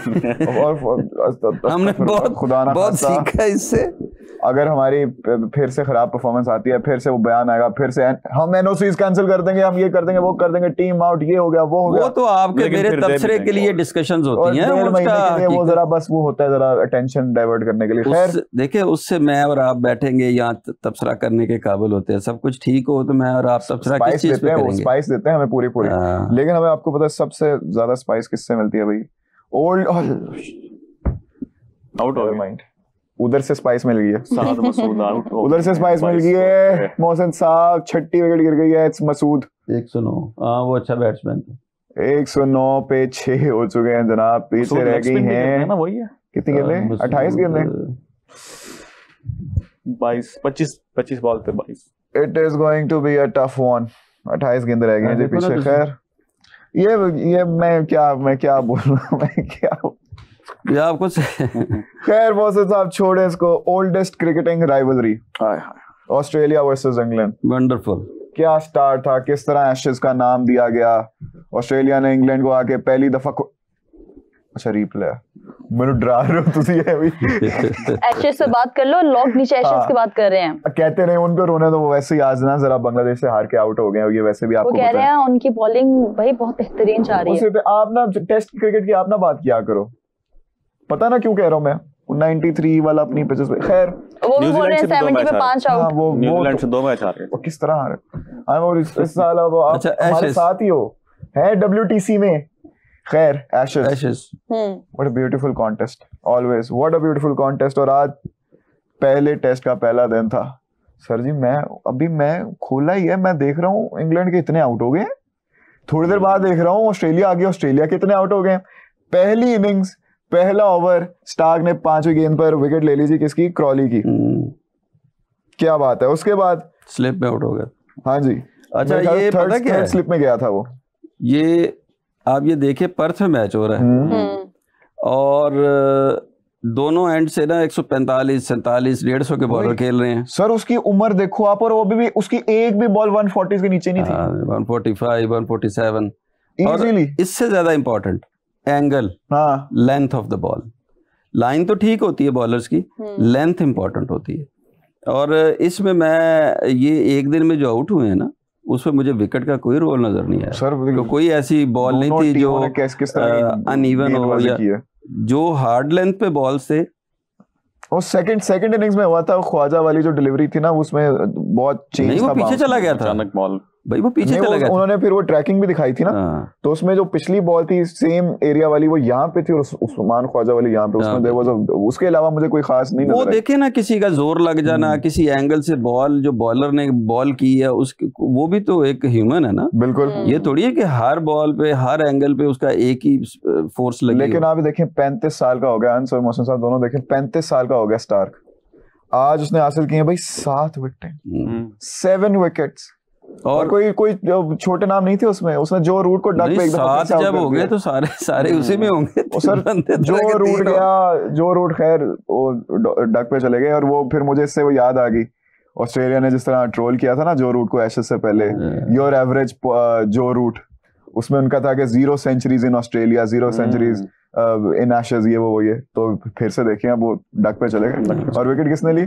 हमने बहुत सीखा इससे। अगर हमारी फिर से खराब परफॉर्मेंस आती है, फिर से वो बयान आएगा, फिर से हम एनओसीज कैंसिल कर देंगे, हम ये कर देंगे, वो कर देंगे, टीम आउट, ये हो गया, वो हो गया। वो तो आपके मेरे तबसरे के लिए डिस्कशंस होती हैं, वो जरा बस वो होता है जरा अटेंशन डाइवर्ट करने के लिए। खैर देखिए, उससे मैं और आप बैठेंगे यहाँ तबसरा करने के काबिल होते हैं। सब कुछ ठीक हो तो मैं और आप तबसरा किस चीज पे करेंगे? स्पाइस देते हैं हमें पूरी। लेकिन हमें आपको पता है सबसे ज्यादा स्पाइस किससे मिलती है भाई? Old out of mind. उधर से स्पाइस मिल गई है, साद मसूद आउट। उधर से स्पाइस मिल गई है। मोहसिन साहब 6 विकेट गिर गई है। इट्स मसूद 109। हाँ, वो अच्छा बैट्समैन है। 109 पे 6 हो चुके हैं जनाब। पीछे रह गई हैं ना, वही है। कितनी गेंदें? 28 गेंदें, 25 बॉल पे 22। It is going to be a tough one. 28 गेंदें रह गई हैं जी पीछे। खैर ये मैं क्या बोलूं मैं क्या आपको खैर मोहसिन साहब छोड़े इसको। Oldest cricketing rivalry Australia versus England. Wonderful. क्या स्टार्ट था, किस तरह एशेज का नाम दिया गया। ऑस्ट्रेलिया ने इंग्लैंड को आके पहली दफा अच्छा रीप्ले मैंने डरा रहे हो तुझे अभी। एशेज से बात कर लो, लोग नीचे एशेज की बात कर रहे हैं। कहते नहीं उनको रोने दो, वो वैसे ही आज ना जरा बांग्लादेश से हार के आउट हो गए। ये वैसे भी आपको वो कह रहे हैं उनकी बॉलिंग भाई बहुत बेहतरीन जा रही है। आप ना टेस्ट क्रिकेट की आप ना बात किया करो। पता ना क्यों कह रहा हूँ मैं 93 वाला अपनी पिचेस पे। खैर वो भी बोल रहे हैं 70 पे 5 आउट। वो न्यूजीलैंड से 2 मैच आ रहे हैं। वो किस तरह आ रहे हैं? इस साल अब हमारे साथ ही हो है WTC में। खैर Ashes what a beautiful contest, always what a beautiful contest. और आज पहले टेस्ट का पहला दिन था सर जी। मैं खोला ही है, मैं देख रहा हूँ इंग्लैंड के इतने आउट हो गए। थोड़ी देर बाद देख रहा हूँ ऑस्ट्रेलिया आ गया, ऑस्ट्रेलिया के इतने आउट हो गए। पहली इनिंग्स पहला ओवर स्टार्क ने 5वीं गेंद पर विकेट ले ली थी, किसकी? क्रॉली की। क्या बात है। उसके बाद स्लिप में आउट हो गया। हाँ जी। अच्छा, ये पता क्या है? स्लिप में गया था वो। ये आप ये देखिए, पर्थ में मैच हो रहा है और दोनों एंड से ना 145, 47, 150 के बॉलर खेल रहे हैं। सर उसकी उम्र देखो आप, और वो भी उसकी एक भी बॉल 140 के नीचे नहीं थी। 145, 147 इजीली। इससे ज्यादा इंपॉर्टेंट एंगल, हाँ, length of the ball. Line तो ठीक होती है बॉलर्स की, लेंथ इंपॉर्टेंट होती है। और इसमें मैं ये एक दिन में जो आउट हुए हैं ना, उसमें मुझे विकेट का कोई रोल नजर नहीं आया सर। तो कोई ऐसी बॉल नहीं थी जो अनइवन हो या जो हार्ड लेंथ पे बॉल से। वो सेकंड इनिंग्स में हुआ था, ख्वाजा वाली जो डिलीवरी थी ना, उसमें बहुत चेंज नहीं, वो पीछे चला गया था अचानक बॉल भाई, वो पीछे चला गया। उन्होंने फिर वो ट्रैकिंग भी दिखाई थी ना, तो उसमें जो पिछली बॉल थी सेम एरिया वाली वो यहाँ पे थी और उस्मान ख्वाजा वाली यहाँ पे, उसमें देयर वाज उसके अलावा मुझे कोई खास नहीं नजर वो देखे ना, किसी का जोर लग जाना, किसी एंगल से बॉल जो बॉलर ने बॉल की है उसके, वो भी तो एक ह्यूमन है ना। बिल्कुल, ये थोड़ी है कि हर बॉल पे हर एंगल पे उसका एक ही फोर्स लगी। लेकिन आप देखें 35 साल का हो गया अंस और मोहसिन साहब दोनों देखें, 35 साल का हो गया स्टार्क। आज उसने हासिल किए भाई 7 विकेटें, 7 विकेट्स। और कोई छोटे नाम नहीं थे उसमें। उसने जो रूट को डक पे साथ जब हो गए तो सारे उसी में होंगे। सर जो रूट खैर वो डक पे चले गए। और वो फिर मुझे इससे वो याद आ गई, ऑस्ट्रेलिया ने जिस तरह ट्रोल किया था ना जो रूट को एशेज से पहले, योर एवरेज जो रूट, उसमें उनका था कि 0 centuries in Australia, 0 centuries in Ashes, ये वो ये। तो फिर से देखें अब वो डक पे चले गए। और विकेट किसने ली?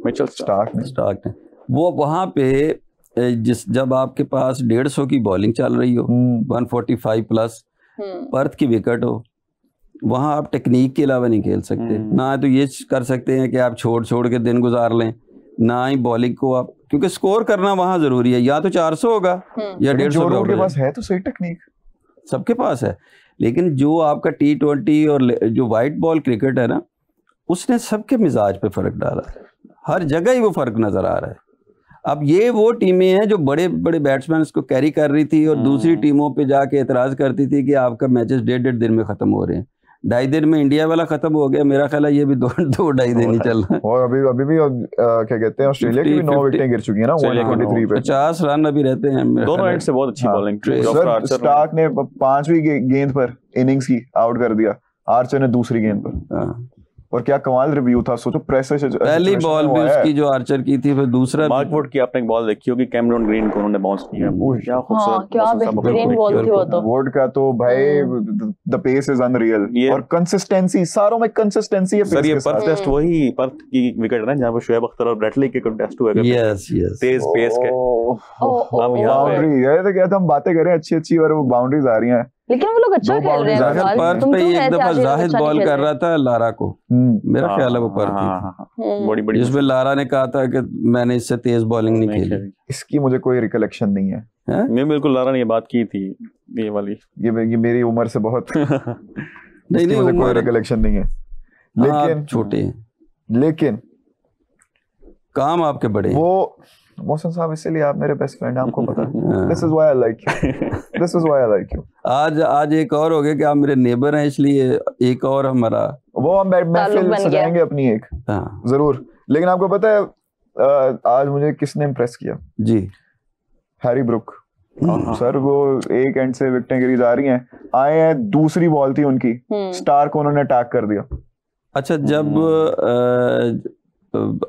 मिचेल स्टार्क ने। वो वहां पे जब आपके पास 150 की बॉलिंग चल रही हो, 145 प्लस पर्थ की विकेट हो, वहां आप टेक्निक के अलावा नहीं खेल सकते। ना तो ये कर सकते हैं कि आप छोड़ के दिन गुजार लें, ना ही बॉलिंग को आप, क्योंकि स्कोर करना वहां जरूरी है। या तो 400 होगा या 150 के पास है तो सही टेक्निक, सबके पास है। लेकिन जो आपका T20 और जो वाइट बॉल क्रिकेट है ना, उसने सबके मिजाज पे फर्क डाला है। हर जगह ही वो फर्क नजर आ रहा है। अब ये वो टीमें हैं जो बड़े बड़े बैट्समैन को कैरी कर रही थी और दूसरी टीमों पे जाके एतराज करती थी कि आपका मैचेस 1.5 दिन में खत्म हो रहे हैं। 2.5 दिन में इंडिया वाला खत्म हो गया, मेरा ख्याल है ये भी 2-2.5 दिन ही चल रहा है। और अभी भी क्या कहते हैं, ऑस्ट्रेलिया की भी 9 विकेटें गिर चुकी है ना 123 पे। 50 रन अभी रहते हैं दोनों एंड से। बहुत अच्छी बॉलिंग। स्टार्क ने 5वीं गेंद पर इनिंग्स की आउट कर दिया, आर्चर ने दूसरी गेंद पर। और क्या कमाल रिव्यू था, सोचो प्रेस से पहली बॉल भी उसकी जो आर्चर की थी, फिर दूसरा मार्क वुड की आपने एक बॉल देखी होगी, कैमरन ग्रीन को उन्होंने बाउंस किया, क्या खूबसूरत, क्या बेहतरीन बॉल थी वो तो। वुड का तो भाई द पेस इज अनरियल और कंसिस्टेंसी, सारों में कंसिस्टेंसी है। सर ये पर्थ टेस्ट वही पर्थ की विकेट है ना जहां पे शोएब अख्तर और ब्रेटली के कंटेस्ट हुए, यस यस, तेज पेस के बाउंड्री, ये तो क्या हम बातें करें अच्छी और वो बाउंड्रीज आ रही हैं, लेकिन वो लोग अच्छा खेल रहे हैं। पर्थ पे एक दफा जाहिद बॉल कर रहा था लारा को, मेरा ख्याल है वो पर्थ थी, बड़ी बड़ी, जिसमें लारा ने कहा था कि मैंने इससे तेज बॉलिंग नहीं खेली। इसकी मुझे कोई रिकलेक्शन नहीं है। मैं बिल्कुल लारा ने ये बात की थी, ये वाली, ये मेरी उम्र से बहुत नहीं मुझे कोई रिकलेक्शन नहीं है, लेकिन छोटे, लेकिन काम आपके बड़े। वो मोहसिन साहब, इसीलिए आप मेरे बेस्ट फ्रेंड हैं, आपको पता है। This is why I like you. This is why I like you. आज एक और हो गया कि आप मेरे नेबर हैं, इसलिए एक और हमारा वो हम महफिल सजाएंगे अपनी एक, जरूर। लेकिन आपको पता है आज मुझे किसने इम्प्रेस किया जी? Harry Brook sir. वो एक एंड से विकेटें गिरी जा रही हैं, आए हैं, दूसरी बॉल थी उनकी, स्टार को उन्होंने अटैक कर दिया। अच्छा, जब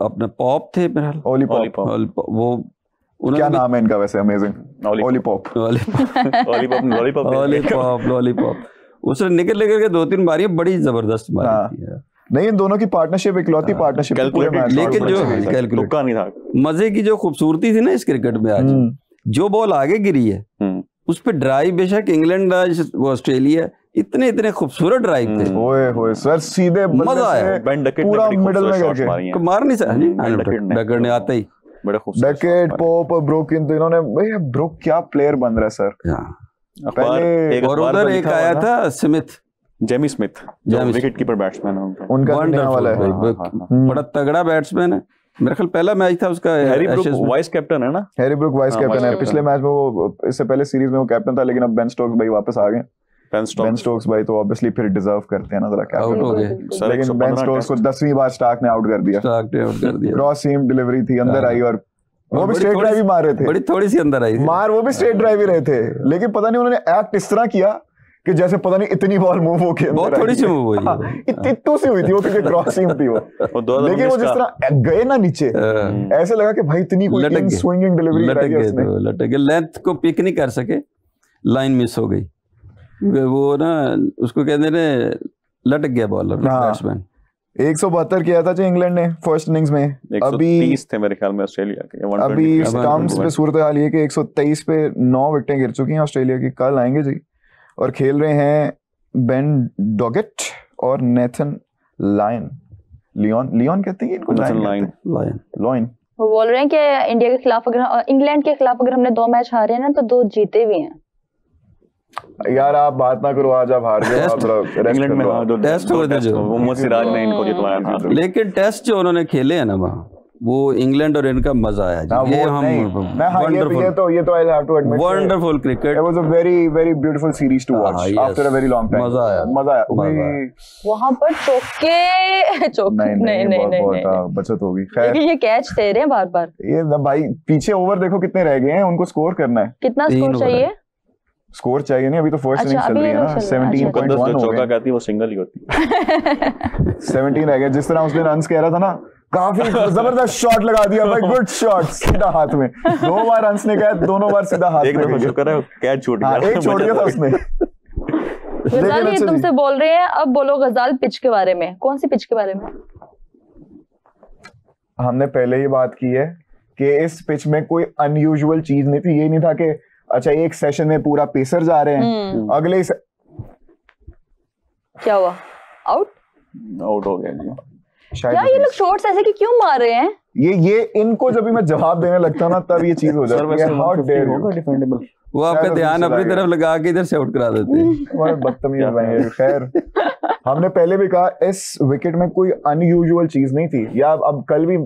अपने पॉप थे, ओली पॉप, वो क्या नाम है इनका वैसे, अमेजिंग, ओली पॉप, लॉलीपॉप। उसने निकल के 2-3 बारियां बड़ी जबरदस्त मारी थी। नहीं, इन दोनों की पार्टनरशिप इकलौती पार्टनरशिप, लेकिन जो तुक्का नहीं था, मजे की जो खूबसूरती थी ना इस क्रिकेट में, आज जो बॉल आगे गिरी है उस पे ड्राइव, बेशक इंग्लैंड ऑस्ट्रेलिया, इतने खूबसूरत ड्राइव थे, ओए सर, सीधे मजा आया, पूरा मिडिल में करके मार नहीं सकते, डकर ने आते ही बड़े खूबसूरत डकेट, पॉप, ब्रुक, इन तो इन्होंने, भाई ब्रुक क्या प्लेयर बन रहा है सर। पहले और उधर एक आया था स्मिथ, जेमी स्मिथ, जो विकेट कीपर बैट्समैन है, उनका वाला है, बड़ा तगड़ा बैट्समैन है। मेरा ख्याल पहला मैच था उसका, हैरी ब्रुक वाइस कैप्टन है ना, हैरी ब्रुक वाइस कैप्टन है। पिछले मैच में वो, इससे पहले सीरीज में वो कैप्टन था, लेकिन अब बेन स्टोक्स भाई वापस आ गए। बेन स्टोक्स भाई तो ऑब्वियसली फिर डिजर्व करते हैं ना जरा कैप्टन हो गए, लेकिन बेन स्टोक्स को 10वीं बार स्टार्क ने आउट कर दिया। क्रॉस सीम डिलीवरी थी, अंदर आई, और वो भी स्ट्रेट ड्राइव ही मार रहे थे, बड़ी थोड़ी सी अंदर आई मार, वो भी स्ट्रेट ड्राइव ही रहे थे, लेकिन पता नहीं उन्होंने एक्ट इस तरह किया कि जैसे पता नहीं इतनी बॉल मूव होके बहुत थोड़ी सी मूव हुई, इतनी सी हुई थी वो, क्योंकि क्रॉस सीम थी वो, लेकिन वो जिस तरह गए ना नीचे, ऐसे लगा कि भाई इतनी कोई इन स्विंगिंग डिलीवरी लगाई है उसने, लटक गए, लेंथ को पिक नहीं कर सके, लाइन मिस हो गई, वो ना उसको कहते हैं लटक गया बॉलर, बैट्समैन। 172 किया था जो इंग्लैंड ने फर्स्ट इनिंग्स में, 130 थे मेरे ख्याल में ऑस्ट्रेलिया के। अभी स्टंप्स पे सूरत हाल ये कि 123 पे 9 विकेटें गिर चुकी हैं ऑस्ट्रेलिया की। कल आएंगे जी, और खेल रहे हैं बेन डॉगेट और नेथन लियोन कहते हैं इनको, लाइन। वो बोल रहे हैं कि इंडिया के खिलाफ अगर, इंग्लैंड के खिलाफ अगर हमने 2 मैच हारे हैं ना, तो 2 जीते भी हैं। यार आप बात ना करो, आज आप हार गए, आप इंग्लैंड में टेस्ट हो गए जो मोहम्मद सिराज ने इनको जितवाया था, लेकिन टेस्ट जो उन्होंने खेले हैं ना वहाँ, वो इंग्लैंड और इनका मजा आया जी। ये हम wonderful cricket, it was a very very beautiful series to watch after a very long time. मजा आया वहां पर नहीं बचत होगी। खैर ये कैच दे रहे हैं बार बार, ये भाई पीछे ओवर देखो कितने रह गए हैं, उनको स्कोर करना है। कितना स्कोर चाहिए? स्कोर चाहिए नहीं, अभी तो फर्स्ट इनिंग्स चल रही है ना, 17.1 हो गए। चौका कहती है वो सिंगल ही होती है। 17 रह गया, जिस तरह उस दिन रन्स कह रहा था ना, काफी जबरदस्त शॉट लगा दिया भाई, गुड शॉट, सीधा हाथ में। 2 बार रन्स ने कहा, दोनों बार सीधा हाथ में। शुक्र है कैच छूट गया, एक छोड़ दिया था उसने। गजाल ये तुमसे बोल रहे हैं, अब बोलो गजाल पिच के बारे में। कौन सी पिच के बारे में? हमने पहले ही बात की है कि इस पिच में कोई अनयूजुअल चीज नहीं थी। ये नहीं था कि अच्छा एक सेशन में पूरा पेसर जा रहे हैं, अगले क्या हुआ, आउट हो गया जी। यार ये लोग शॉट्स ऐसे कि क्यों मार रहे हैं? ये इनको जब भी मैं जवाब देने लगता हूँ ना, तब ये चीज हो जाती है। हाउ डेयर होगा डिफेंडेबल, वो आपका ध्यान अपनी तरफ लगा के इधर से आउट करा देते हैं। बदतमीज भाई। खैर हमने पहले भी कहा इस विकेट में कोई अनयूजुअल चीज नहीं थी। या अब कल भी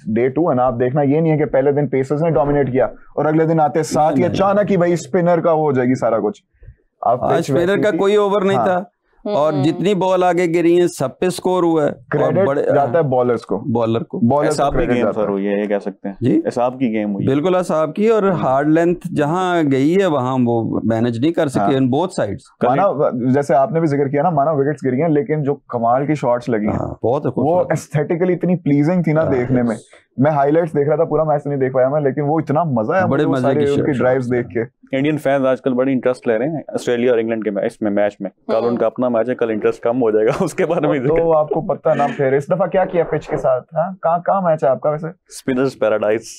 डे 2 है ना, आप देखना, ये नहीं है कि पहले दिन पेसर्स ने डोमिनेट किया और अगले दिन आते साथ ही अचानक ही भाई स्पिनर का हो जाएगी सारा कुछ। स्पिनर का कोई ओवर नहीं था, और जितनी बॉल आगे गिरी है सब पे स्कोर हुआ है। क्रेडिट जाता है बॉलर को एसाब की गेम सर हुई है, ये कह सकते हैं जी, एसाब की गेम हुई, बिल्कुल एसाब की। और हार्ड लेंथ जहां गई है वहां वो मैनेज नहीं कर सके इन बोथ साइड्स। माना जैसे आपने भी जिक्र किया ना, माना विकेट्स गिरी हैं लेकिन जो कमाल की शॉट्स लगी हैं बहुत वो एस्थेटिकली इतनी प्लीजिंग थी ना देखने में। मैं हाइलाइट्स देख रहा था, पूरा मैच नहीं देख पाया मैं, लेकिन वो इतना मजा आया बड़े मजे की उनकी ड्राइव्स देख के। इंडियन फैंस आजकल बड़ी इंटरेस्ट ले रहे हैं ऑस्ट्रेलिया और इंग्लैंड के मैच में। कल उनका अपना मैच है, कल इंटरेस्ट कम हो जाएगा उसके बारे में। तो आपको पता ना फिर इस दफा क्या किया पिच के साथ? कहाँ मैच है आपका वैसे? Spinners paradise.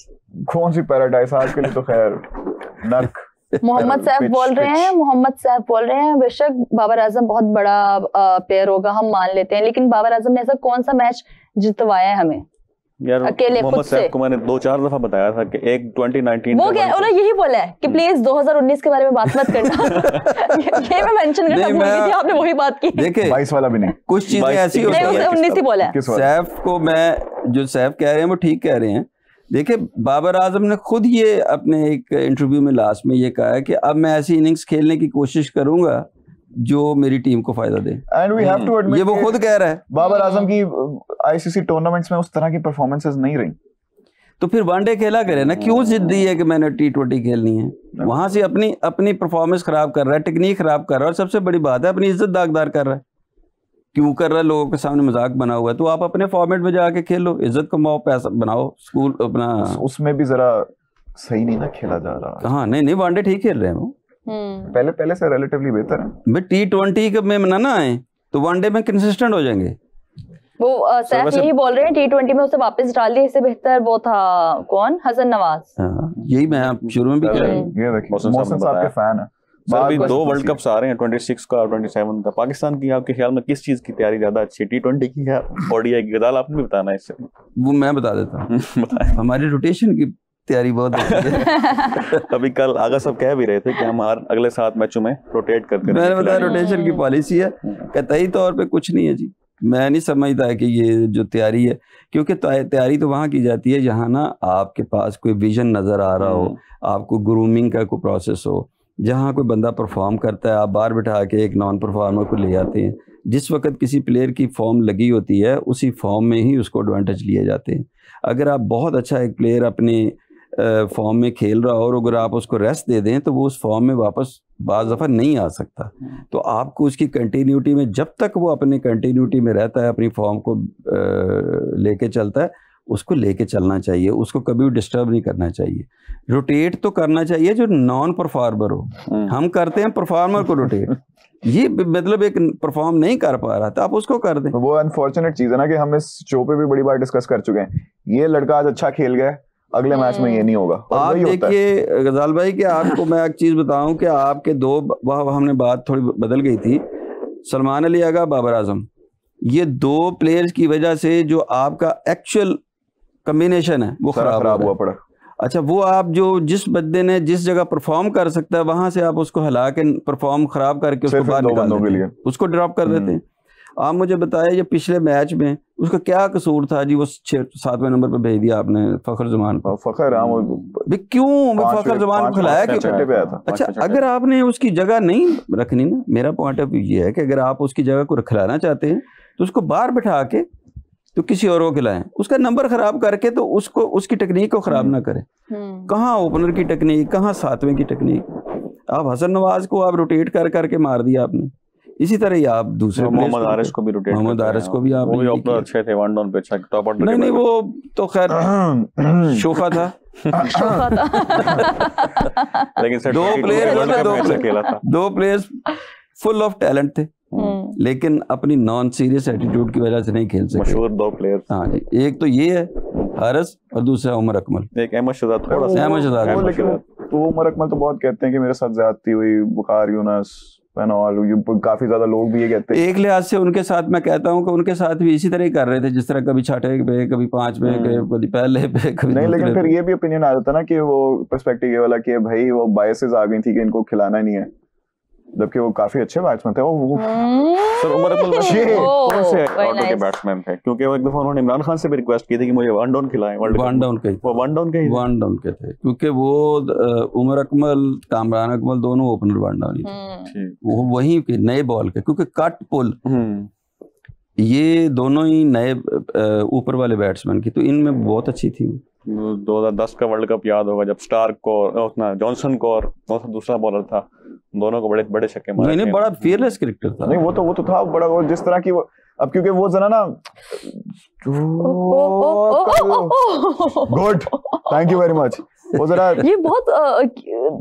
कौन सी पैराडाइज आज के लिए तो खैर नर्क। मोहम्मद साहब बोल रहे हैं बेशक बाबर आजम बहुत बड़ा प्लेयर होगा, हम मान लेते हैं, लेकिन बाबर आजम ने ऐसा कौन सा मैच जितवाया है हमें यार? अकेले मोहम्मद साहब को मैंने 2-4 दफा बताया था कि एक 2019 वो क्या उन्होंने यही बोला है कि प्लीज 2019 के बारे में बात मत करना। ये मैं मेंशन करना भूल गई थी, आपने वही बात की। देखिए 22 वाला भी नहीं, कुछ चीजें ऐसी होती है। 19 ही बोला है सैफ को। मैं जो सैफ कह रहे हैं वो ठीक कह रहे हैं। देखिए बाबर आजम ने खुद ये अपने एक इंटरव्यू में लास्ट में ये कहा है कि अब मैं ऐसी इनिंग्स खेलने की कोशिश करूंगा जो मेरी टीम को फायदा दे। And we have to admit, ये वो खुद कह रहा है। बाबर आजम की आईसीसी टूर्नामेंट्स में उस तरह की परफॉर्मेंसेस नहीं रही, तो फिर वनडे खेला करे ना, क्यों जिद्दी है कि मैंने T20 खेलनी है? वहां से अपनी परफॉर्मेंस खराब कर रहा है, टेक्निक खराब कर रहा है, और सबसे बड़ी बात है अपनी इज्जत दागदार कर रहा है। क्यों कर रहा है? लोगों के सामने मजाक बना हुआ है। तो आप अपने फॉर्मेट में जाके खेलो, इज्जत कमाओ, पैसा बनाओ, स्कूल अपना। उसमें भी जरा सही नहीं ना खेला जा रहा। हाँ नहीं वनडे ठीक खेल रहे हैं वो, पहले से रिलेटिवली बेहतर है। भाई T20 में ना आए तो वनडे में कंसिस्टेंट हो जाएंगे। वो सैफ यही बोल रहे हैं T20 में उसे वापस डाल दिया, इससे बेहतर वो था कौन, हसन नवाज। यही मैं शुरू में भी कह रहा हूँ। ये देखिए मोहसिन साहब के फैन है। सर भी 2 वर्ल्ड कप्स आ रहे हैं, 26 का और 27 का। पाकिस्तान की आपके ख्याल में किस चीज की तैयारी ज्यादा अच्छी है, T20 की या ODI की? गजाल आपने भी बताना है इससे। वो मैं बता देता हूँ। हमारी रोटेशन की तैयारी बहुत अच्छी है। अभी कल आगा सब कह भी रहे थे कि हम अगले 7 मैचों में रोटेट करते हैं। मैंने बताया रोटेशन की पॉलिसी है, कतई तौर पे कुछ नहीं है जी। मैं नहीं समझता कि ये जो तैयारी है, क्योंकि तैयारी तो वहाँ की जाती है जहाँ ना आपके पास कोई विजन नज़र आ रहा हो, आपको ग्रूमिंग का कोई प्रोसेस हो, जहाँ कोई बंदा परफॉर्म करता है आप बाहर बिठा के एक नॉन परफॉर्मर को ले आते हैं। जिस वक्त किसी प्लेयर की फॉर्म लगी होती है उसी फॉर्म में ही उसको एडवांटेज लिए जाते हैं। अगर आप बहुत अच्छा एक प्लेयर अपने फॉर्म में खेल रहा हो और अगर आप उसको रेस्ट दे दें तो वो उस फॉर्म में वापस बाज़ दफ़ा नहीं आ सकता। तो आपको उसकी कंटिन्यूटी में, जब तक वो अपनी कंटिन्यूटी में रहता है, अपनी फॉर्म को लेके चलता है, उसको लेके चलना चाहिए, उसको कभी भी डिस्टर्ब नहीं करना चाहिए। रोटेट तो करना चाहिए जो नॉन परफॉर्मर हो। हम करते हैं परफॉर्मर को रोटेट, ये मतलब एक परफॉर्म नहीं कर पा रहा था आप उसको कर दें। वो अनफॉर्चुनेट चीज़ है ना कि हम इस शो पे भी बड़ी बार डिस्कस कर चुके हैं, ये लड़का आज अच्छा खेल गया, अगले मैच में ये नहीं होगा। आप देखिए गजाल भाई कि आपको मैं एक चीज बताऊं कि आपके दो, वह हमने बात थोड़ी बदल गई थी, सलमान अली आगा, बाबर आजम, ये 2 प्लेयर्स की वजह से जो आपका एक्चुअल कॉम्बिनेशन है वो खराब हुआ पड़ा। अच्छा, वो आप जो जिस बंदे ने जिस जगह परफॉर्म कर सकता है वहां से आप उसको हिला के परफॉर्म खराब करके उसको बाहर निकाल देते हैं, उसको ड्रॉप कर देते हैं। आप मुझे बताइए ये पिछले मैच में उसका क्या कसूर था जी? वो 7वें नंबर पे भेज दिया आपने फखर जमान को। क्यों फखर जमान को खिलाया क्यों? अच्छा, अगर आपने उसकी जगह नहीं रखनी ना, मेरा पॉइंट ऑफ व्यू ये है कि अगर आप उसकी जगह को खिलाना चाहते हैं तो उसको बाहर बिठा के तो किसी और को खिलाएं, उसका नंबर खराब करके तो उसको उसकी टेक्निक को खराब ना करें। कहाँ ओपनर की टेक्निक, कहाँ 7वें की टेक्निक। आप हसन नवाज को आप रोटेट कर करके मार दिया आपने। इसी तरह ही आप दूसरे मोहम्मद आरिश को भी रोटेट, मोहम्मद आरिश को भी आप ओपनर अच्छे थे, वन डाउन पे अच्छा टॉप आउट। नहीं वो तो खैर शोखा था। लेकिन sir 2 players full of talent थे, लेकिन अपनी नॉन सीरियस एटीट्यूड की वजह से नहीं खेल सके। मशहूर 2 प्लेयर, हाँ जी, एक तो ये है हारिस और दूसरा उमर अकमल। एक अहमद शहजाद, थोड़ा सा अहमद शहजाद, तो उमर अकमल तो बहुत कहते हैं कि मेरे साथ ज्यादती हुई, बुखार, यूनस, काफी ज्यादा लोग भी ये कहते हैं। एक लिहाज से उनके साथ मैं कहता हूँ कि उनके साथ भी इसी तरह ही कर रहे थे, जिस तरह कभी 6 पे, कभी 5 पे, कभी पहले पे, कभी नहीं। लेकिन फिर ये भी ओपिनियन आ जाता ना कि वो पर्सपेक्टिव ये वाला कि भाई वो बायसेस आ गई थी कि इनको खिलाना नहीं है, जबकि वो काफी अच्छे बैट्समैन थे। सर उमर अकमल कौन से ऑर्डर के बैट्समैन थे? क्योंकि वो एक दफा उन्होंने इमरान खान से भी रिक्वेस्ट की थी कि मुझे वन डाउन खिलाएं। वन डाउन के थे, क्योंकि वो उमर अकमल, कामरान अकमल दोनों ओपनर वन डाउन ही थे। वो वहीं के नए बॉल के, क्योंकि कट पुल ये दोनों ही नए ऊपर वाले बैट्समैन की, तो इनमें बहुत अच्छी थी। 2010 का वर्ल्ड कप याद होगा, जब स्टार्क को अपना जॉनसन को और दूसरा बॉलर था, दोनों को बड़े बड़े छक्के मारे। नहीं, बड़ा फियरलेस क्रिकेटर था। नहीं, वो तो था बड़ा, वो जिस तरह की वो, अब क्योंकि वो जरा ना good, thank you very much. वो जरा ये बहुत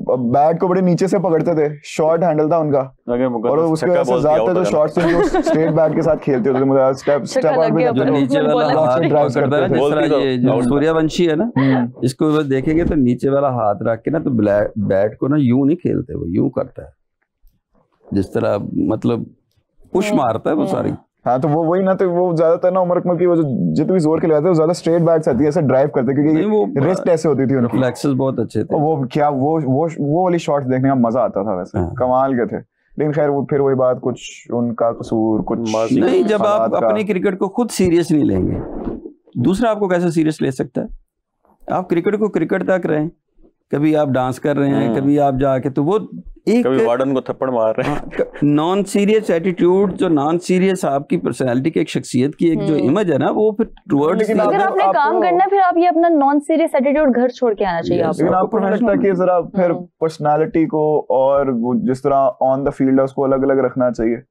बैट को बड़े नीचे से पकड़ते थे, शॉर्ट हैंडल था उनका, और उसके वजह से ज्यादातर जो शॉट्स थे जो स्ट्रेट बैट के साथ खेलते होते थे, मुझे स्टेप आउट पे जो नीचे वाला हाथ पकड़ता है, जिस तरह ये जो सूर्यवंशी है ना, इसको देखेंगे तो नीचे वाला हाथ रख के ना, तो बैट को ना यूं नहीं खेलते, वो यूं करता है, जिस तरह मतलब पुश मारता है वो सारी। हाँ, तो वो वही ना, तो वो ज्यादातर ना उमर अकमल की वो जो जितनी भी जोर खिलाते हैं वो ज्यादा स्ट्रेट बैट्स आती है, ऐसे ड्राइव करते, क्योंकि रिस्ट ऐसे होती थी उनकी, रिफ्लेक्सेस बहुत अच्छे थे। वो क्या वो वाली शॉट्स देखने का मजा आता था, वैसे कमाल के थे। लेकिन खैर वो फिर वही बात, कुछ उनका कसूर कुछ नहीं, जब आप अपनी क्रिकेट को खुद सीरियस नहीं लेंगे, दूसरा आपको कैसे सीरियस ले सकता है? आप क्रिकेट को क्रिकेट तक रहें, कभी आप डांस कर रहे हैं, कभी आप जाके, तो वो एक कभी वार्डन को थप्पड़ मार रहे हैं। नॉन सीरियस एटीट्यूड, जो नॉन सीरियस आपकी पर्सनालिटी की, एक शख्सियत की एक जो इमेज है ना, वो फिर टुवर्ड्स, अगर आपने काम करना है, फिर आप ये अपना नॉन सीरियस एटीट्यूड घर छोड़ के आना चाहिए आपको। लेकिन आपको नहीं लगता कि जरा फिर पर्सनालिटी को और जिस तरह ऑन द फील्ड है उसको अलग अलग रखना चाहिए?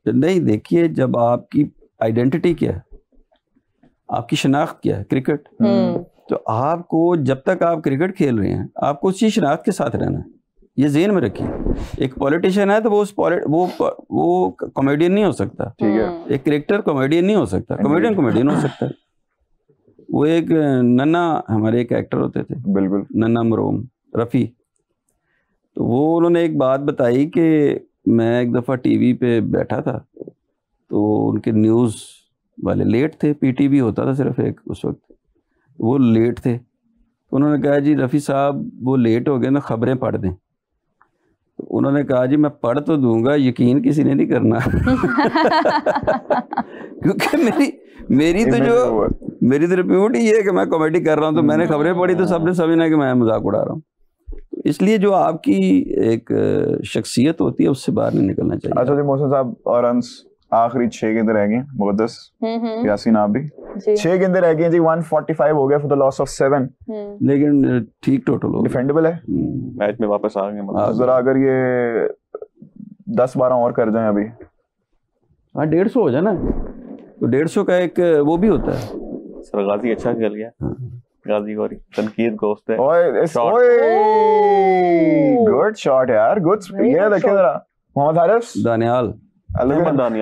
नहीं, देखिए, जब आपकी आइडेंटिटी क्या है, आपकी शनाख्त क्या है, क्रिकेट, तो आपको जब तक आप क्रिकेट खेल रहे हैं, आपको उसी शनाख्त के साथ रहना है, ये ज़हन में रखिए। एक पॉलिटिशियन है तो वो कॉमेडियन नहीं हो सकता, ठीक है। एक क्रिकेटर कॉमेडियन नहीं हो सकता, कॉमेडियन हो सकता है। वो एक नन्ना, हमारे एक एक्टर होते थे, बिल्कुल, नन्ना मरोम रफ़ी, तो वो उन्होंने एक बात बताई कि मैं एक दफ़ा टीवी पे बैठा था, तो उनके न्यूज़ वाले लेट थे, पीटीवी होता था सिर्फ एक उस वक्त, वो लेट थे, तो उन्होंने कहा जी रफ़ी साहब वो लेट हो गए ना, खबरें पढ़ दें। तो उन्होंने कहा जी मैं पढ़ तो दूंगा, यकीन किसी ने नहीं करना क्योंकि मेरी तो रिप्यूट ही है कि मैं कॉमेडी कर रहा हूँ, तो मैंने खबरें पढ़ी तो सबने समझना कि मैं मजाक उड़ा रहा हूँ। तो इसलिए जो आपकी एक शख्सियत होती है उससे बाहर नहीं निकलना चाहिए। अच्छा जी, मोहसिन साहब, और अंस आखिरी 6 गेंदें रह गई, मुक़द्दस यासीन आप भी 6 गेंदें रह गई जी, 145 हो गया फॉर द लॉस ऑफ 7, लेकिन ठीक टोटल हो, डिफेंडेबल है, मैच में वापस आ गए। जरा अगर ये 10-12 और कर जाएं अभी, हाँ 150 हो जाए ना, तो 150 का एक वो भी होता है। सर गाजी अच्छा खेल गया, गाजी गौरी तनकीद दोस्त है, गुड शॉट यार, गुड, ये देखिए जरा मोहम्मद हारिस, दानियाल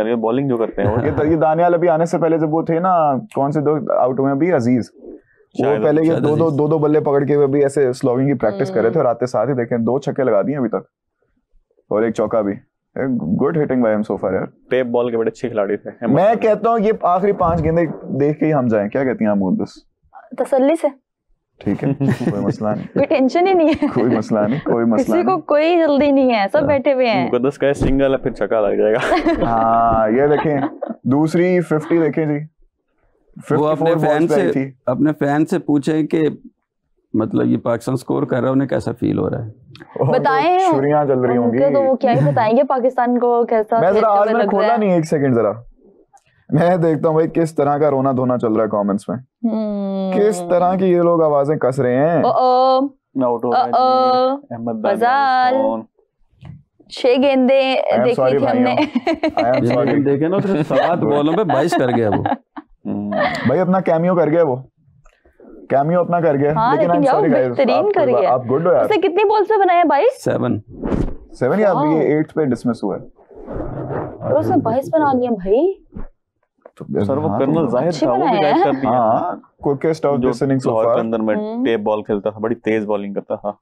ये बॉलिंग जो करते हैं, ये दानियाल अभी आने से पहले जब वो थे ना, कौन से 2 आउट हुए अभी, अजीज, वो पहले ये दो बल्ले पकड़ के अभी ऐसे स्लोविंग की प्रैक्टिस कर रहे थे, और आते साथ ही देखें 2 छक्के लगा दिए अभी तक, और 1 चौका भी। Good hitting by him so far यार, टेप बॉल के बड़े अच्छे खिलाड़ी थे। मैं कहता हूँ ये आखिरी 5 गेंदें देख के ही हम जाएं, क्या कहती हैं आप मुक़द्दस? तसल्ली से, ठीक है, कोई मसला नहीं, कोई टेंशन ही नहीं है, कोई मसला नहीं, किसी को कोई जल्दी नहीं है, सब बैठे हुए हैं। मुक़द्दस का सिंगल है, फिर छक्का लग जाएगा। हाँ, ये देखें दूसरी 50 देखें जी, वो अपने फैन से पूछे कि मतलब ये पाकिस्तान स्कोर कर रहा है, उन्हें कैसा फील हो रहा है, बताएं, छुरियां चल रही होंगी, तो वो क्या ही बताएंगे पाकिस्तान को कैसा। मैं जरा आज मैंने खोला नहीं, 1 सेकंड जरा मैं देखता हूँ भाई किस तरह का रोना धोना चल रहा है कमेंट्स में, किस तरह की ये लोग आवाजें कस रहे हैं। मजाल 6 गेंदे देखी थी हमने, देखे ना, 7 बॉलों पे 22 कर गया वो भाई, अपना कैमियो कर गया, वो कैमियो अपना कर गया। हाँ, लेकिन यार बेहतरीन कर गया। आप गुड हो यार। उसने कितनी बॉल्स पे बनाया? 22 7 या अभी ये 8th पे डिसमिस हुआ है, और उसने 22 बना दिया भाई। सर वो कर्नल जाहिर था, वो भी कैच कर दिया। हां, क्विकेस्ट आउट दिस इनिंग्स सो फार, के अंदर में टेप बॉल खेलता था, बड़ी तेज बॉलिंग करता था,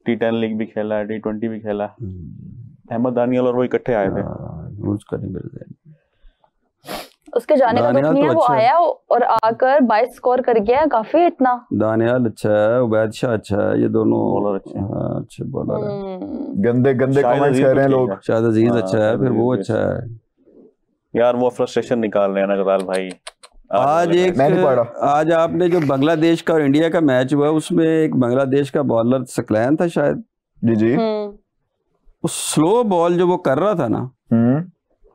T10 लीग भी खेला है, T20 भी खेला है। अहमद दानियल और वो इकट्ठे आए थे। उसके जाने का दुख नहीं है, वो आया और आकर 22 स्कोर कर गया, काफी इतना। दानियाल अच्छा है, उबैद शाह अच्छा है, ये दोनों बॉलर अच्छे बॉलर हैं। गंदे कमेंट्स कर रहे हैं लोग। शाहिद अजीज अच्छा है, फिर वो अच्छा है यार, वो फ्रस्ट्रेशन निकाल रहे हैं ना गजाल भाई। आज आपने जो बांग्लादेश का और इंडिया का मैच हुआ, उसमें एक बांग्लादेश का बॉलर सकलैन था शायद, जी वो स्लो बॉल जो वो कर रहा था ना,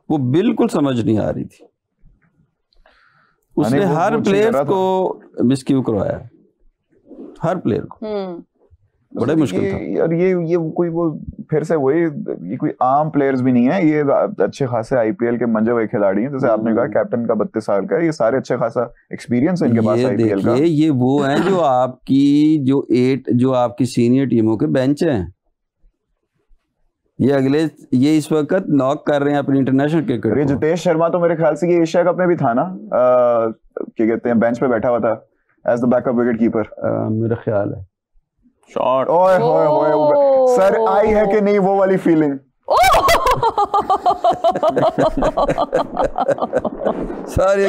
वो बिल्कुल समझ नहीं आ रही थी। उसने हर प्लेयर को मिसक्यू करवाया, हर प्लेयर को, बड़ा मुश्किल था यार। ये कोई वो फिर से वही, ये कोई आम प्लेयर्स भी नहीं है, ये अच्छे खासे आईपीएल के मंजे हुए खिलाड़ी हैं। जैसे आपने कहा कैप्टन का 32 साल का, ये सारे अच्छे खासा एक्सपीरियंस है इनके पास आईपीएल का। ये वो हैं जो आपकी जो आपकी सीनियर टीमों के बेंच हैं। ये इस वक्त नॉक कर रहे हैं अपनी इंटरनेशनल क्रिकेट। जितेश शर्मा तो मेरे ख्याल से ये एशिया कप में भी था ना, क्या कहते हैं, बेंच पे बैठा हुआ था as the backup wicketkeeper, मेरा ख्याल है। शॉट, ओए होए होए, सर आई है कि नहीं वो वाली फीलिंग। सारी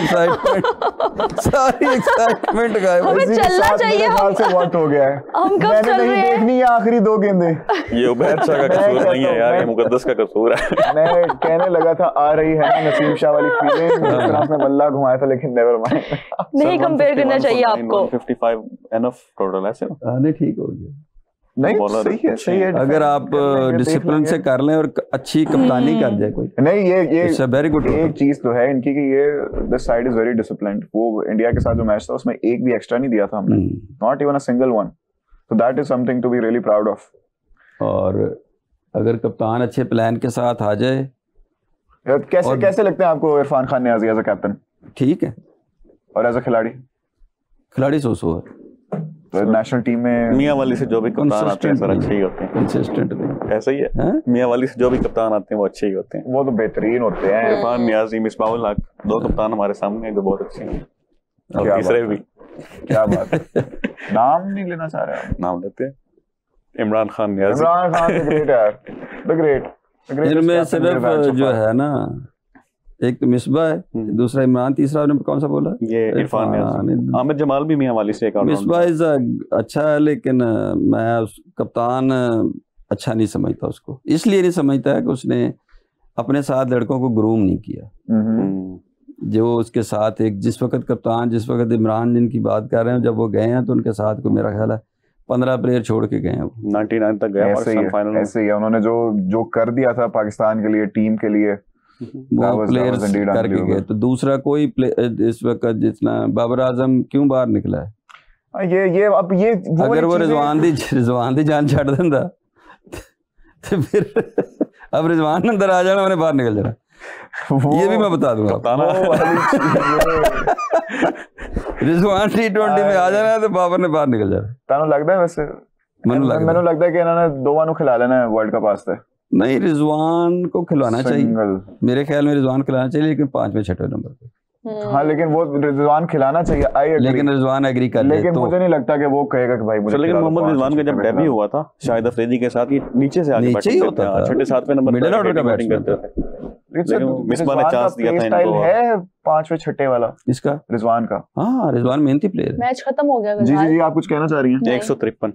एक्साइटमेंट गायब। हमें चलना चाहिए, हाल से वॉट हो गया है। हम कब चल रहे हैं? देखनी है आखिरी 2 गेंदें। ये उबैद शाह का कसूर नहीं है यार, ये मुकद्दस का कसूर है। मैं कहने लगा था आ रही है ना नसीम शाह वाली फीलिंग, उसने बल्ला घुमाया था, लेकिन नेवर माइंड। नहीं कंपेयर करना चाहिए आपको। 55 एनफ टोटल ऐसे नहीं, ठीक हो गया। नहीं सही है अगर आप डिसिप्लिन से कर लें और अच्छी कप्तानी कर जाए कोई। नहीं ये वेरी गुड। एक चीज तो है इनकी कि ये this side is very disciplined. वो इंडिया के साथ जो मैच था उसमें एक भी एक्स्ट्रा नहीं दिया था हमने, not even a single one. So that is something to be really proud of. और अगर कप्तान अच्छे प्लान के साथ आ जाए, कैसे लगते हैं आपको Irfan Khan Niazi as a captain? ठीक है। और एज अ खिलाड़ी सो है। तो नेशनल टीम में मियां वाली से जो भी कप्तान आते हैं सर अच्छे ही होते हैं, कंसिस्टेंट। ऐसा ही है, मियां वाली से जो भी कप्तान आते हैं वो अच्छे ही होते हैं, वो तो बेहतरीन होते हैं। इरफान नियाज़ी, मिसबाहुल हक, 2 कप्तान हमारे सामने हैं जो बहुत अच्छे हैं, और तीसरे भी। क्या बात है। नाम नहीं लेना चाह रहे, नाम लेते हैं। इमरान खान नियाज़ी। इमरान खान ग्रेट यार, द ग्रेट। इनमें सिर्फ जो है ना, एक तो मिसबा है, दूसरा इमरान, तीसरा आपने कौन सा बोला? ये इरफान नियाज़ी। आमिर जमाल भी मियां वाली से एक और मिसबा इज अच्छा है, लेकिन मैं उस कप्तान अच्छा नहीं समझता उसको। इसलिए नहीं समझता है कि उसने अपने साथ लड़कों को ग्रूम नहीं किया। जो उसके साथ एक जिस वक्त इमरान जिनकी बात कर रहे हैं, जब वो गए हैं तो उनके साथ को मेरा ख्याल है 15 प्लेयर छोड़ के गए हैं, वो 99 तक गए। ऐसे ही उन्होंने जो कर दिया था पाकिस्तान के लिए, टीम के लिए, वो प्लेयर्स करके गए। तो दूसरा कोई इस वक्त जितना बाबर आजम क्यों बाहर निकला है? ये अगर वो रिजवान दी जान छड़ देंदा तो फिर अब रिजवान अंदर आ जाना, उन्हें बाहर निकल जाना। ये भी मैं बता दूंगा। रिजवान T20 में आ जाना है तो बाबर ने बाहर निकल जाना। तानू लगता है वैसे मैनू लगता है कि इन्होंने 2 खिला लेना है वर्ल्ड कप वास्ते। नहीं, रिजवान को खिलवाना चाहिए, मेरे ख्याल में रिजवान खिलाना चाहिए, लेकिन 5वें 6वें नंबर पे। हाँ, लेकिन वो रिजवान खिलाना चाहिए, लेकिन रिजवान एग्री कर ले, लेकिन तो मुझे नहीं लगता कि वो कहेगा कि भाई मुझे। लेकिन मोहम्मद रिजवान का जब डेब्यू हुआ था शाहिद अफरीदी के साथ, ये नीचे से आगे नीचे ही होता था, 6-7वें नंबर मिडिल ऑर्डर का बैटिंग करते थे। मिसबा ने चांस दिया था इनको। है 5वें 6वें वाला इसका, रिजवान का। हाँ, रिजवान मेहनती प्लेयर है। मैच खत्म हो गया। जी आप कुछ कहना चाह रही हैं? 153।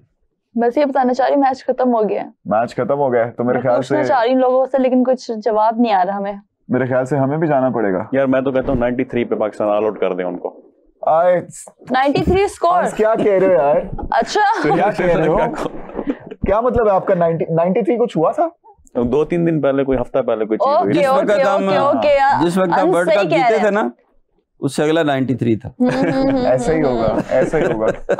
बस ये बताना चाह रही, मैच खत्म हो गया। मैच खत्म हो गया तो मेरे ख्याल से चाह रही लोगों से, लेकिन कुछ जवाब नहीं आ रहा हमें। मेरे ख्याल से हमें भी जाना पड़ेगा यार। मैं तो कहता हूँ 93 पे पाकिस्तान ऑल आउट कर दे उनको। 93 स्कोर? क्या कह रहे हो यार? अच्छा, क्या कह रहे हो? क्या मतलब है आपका? 93 कुछ हुआ था? 2-3 दिन पहले, कोई हफ्ता पहले कोई चीज हुई। जिस वक्त हम वर्ल्ड कप जीते थे ना, उससे अगला 93 था। ऐसा ही होगा।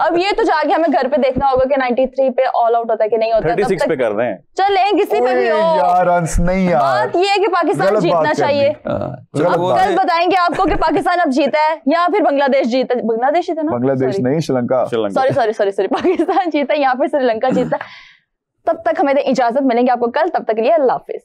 अब ये तो जाके हमें घर पे देखना होगा कि 93 पे ऑल आउट होता है कि नहीं होता। 36 पे कर रहे हैं। चले किसी पे भी हो यार, अंस नहीं यार। बात ये है कि पाकिस्तान जीतना चाहिए। अब कल बताएंगे आपको कि पाकिस्तान अब जीता है या फिर बांग्लादेश जीता। बांग्लादेश जीता ना, बांग्लादेश नहीं, श्रीलंका। सॉरी पाकिस्तान जीता या फिर श्रीलंका जीता। तब तक हमें इजाजत, मिलेंगे आपको कल, तब तक के लिए अल्लाह हाफिज।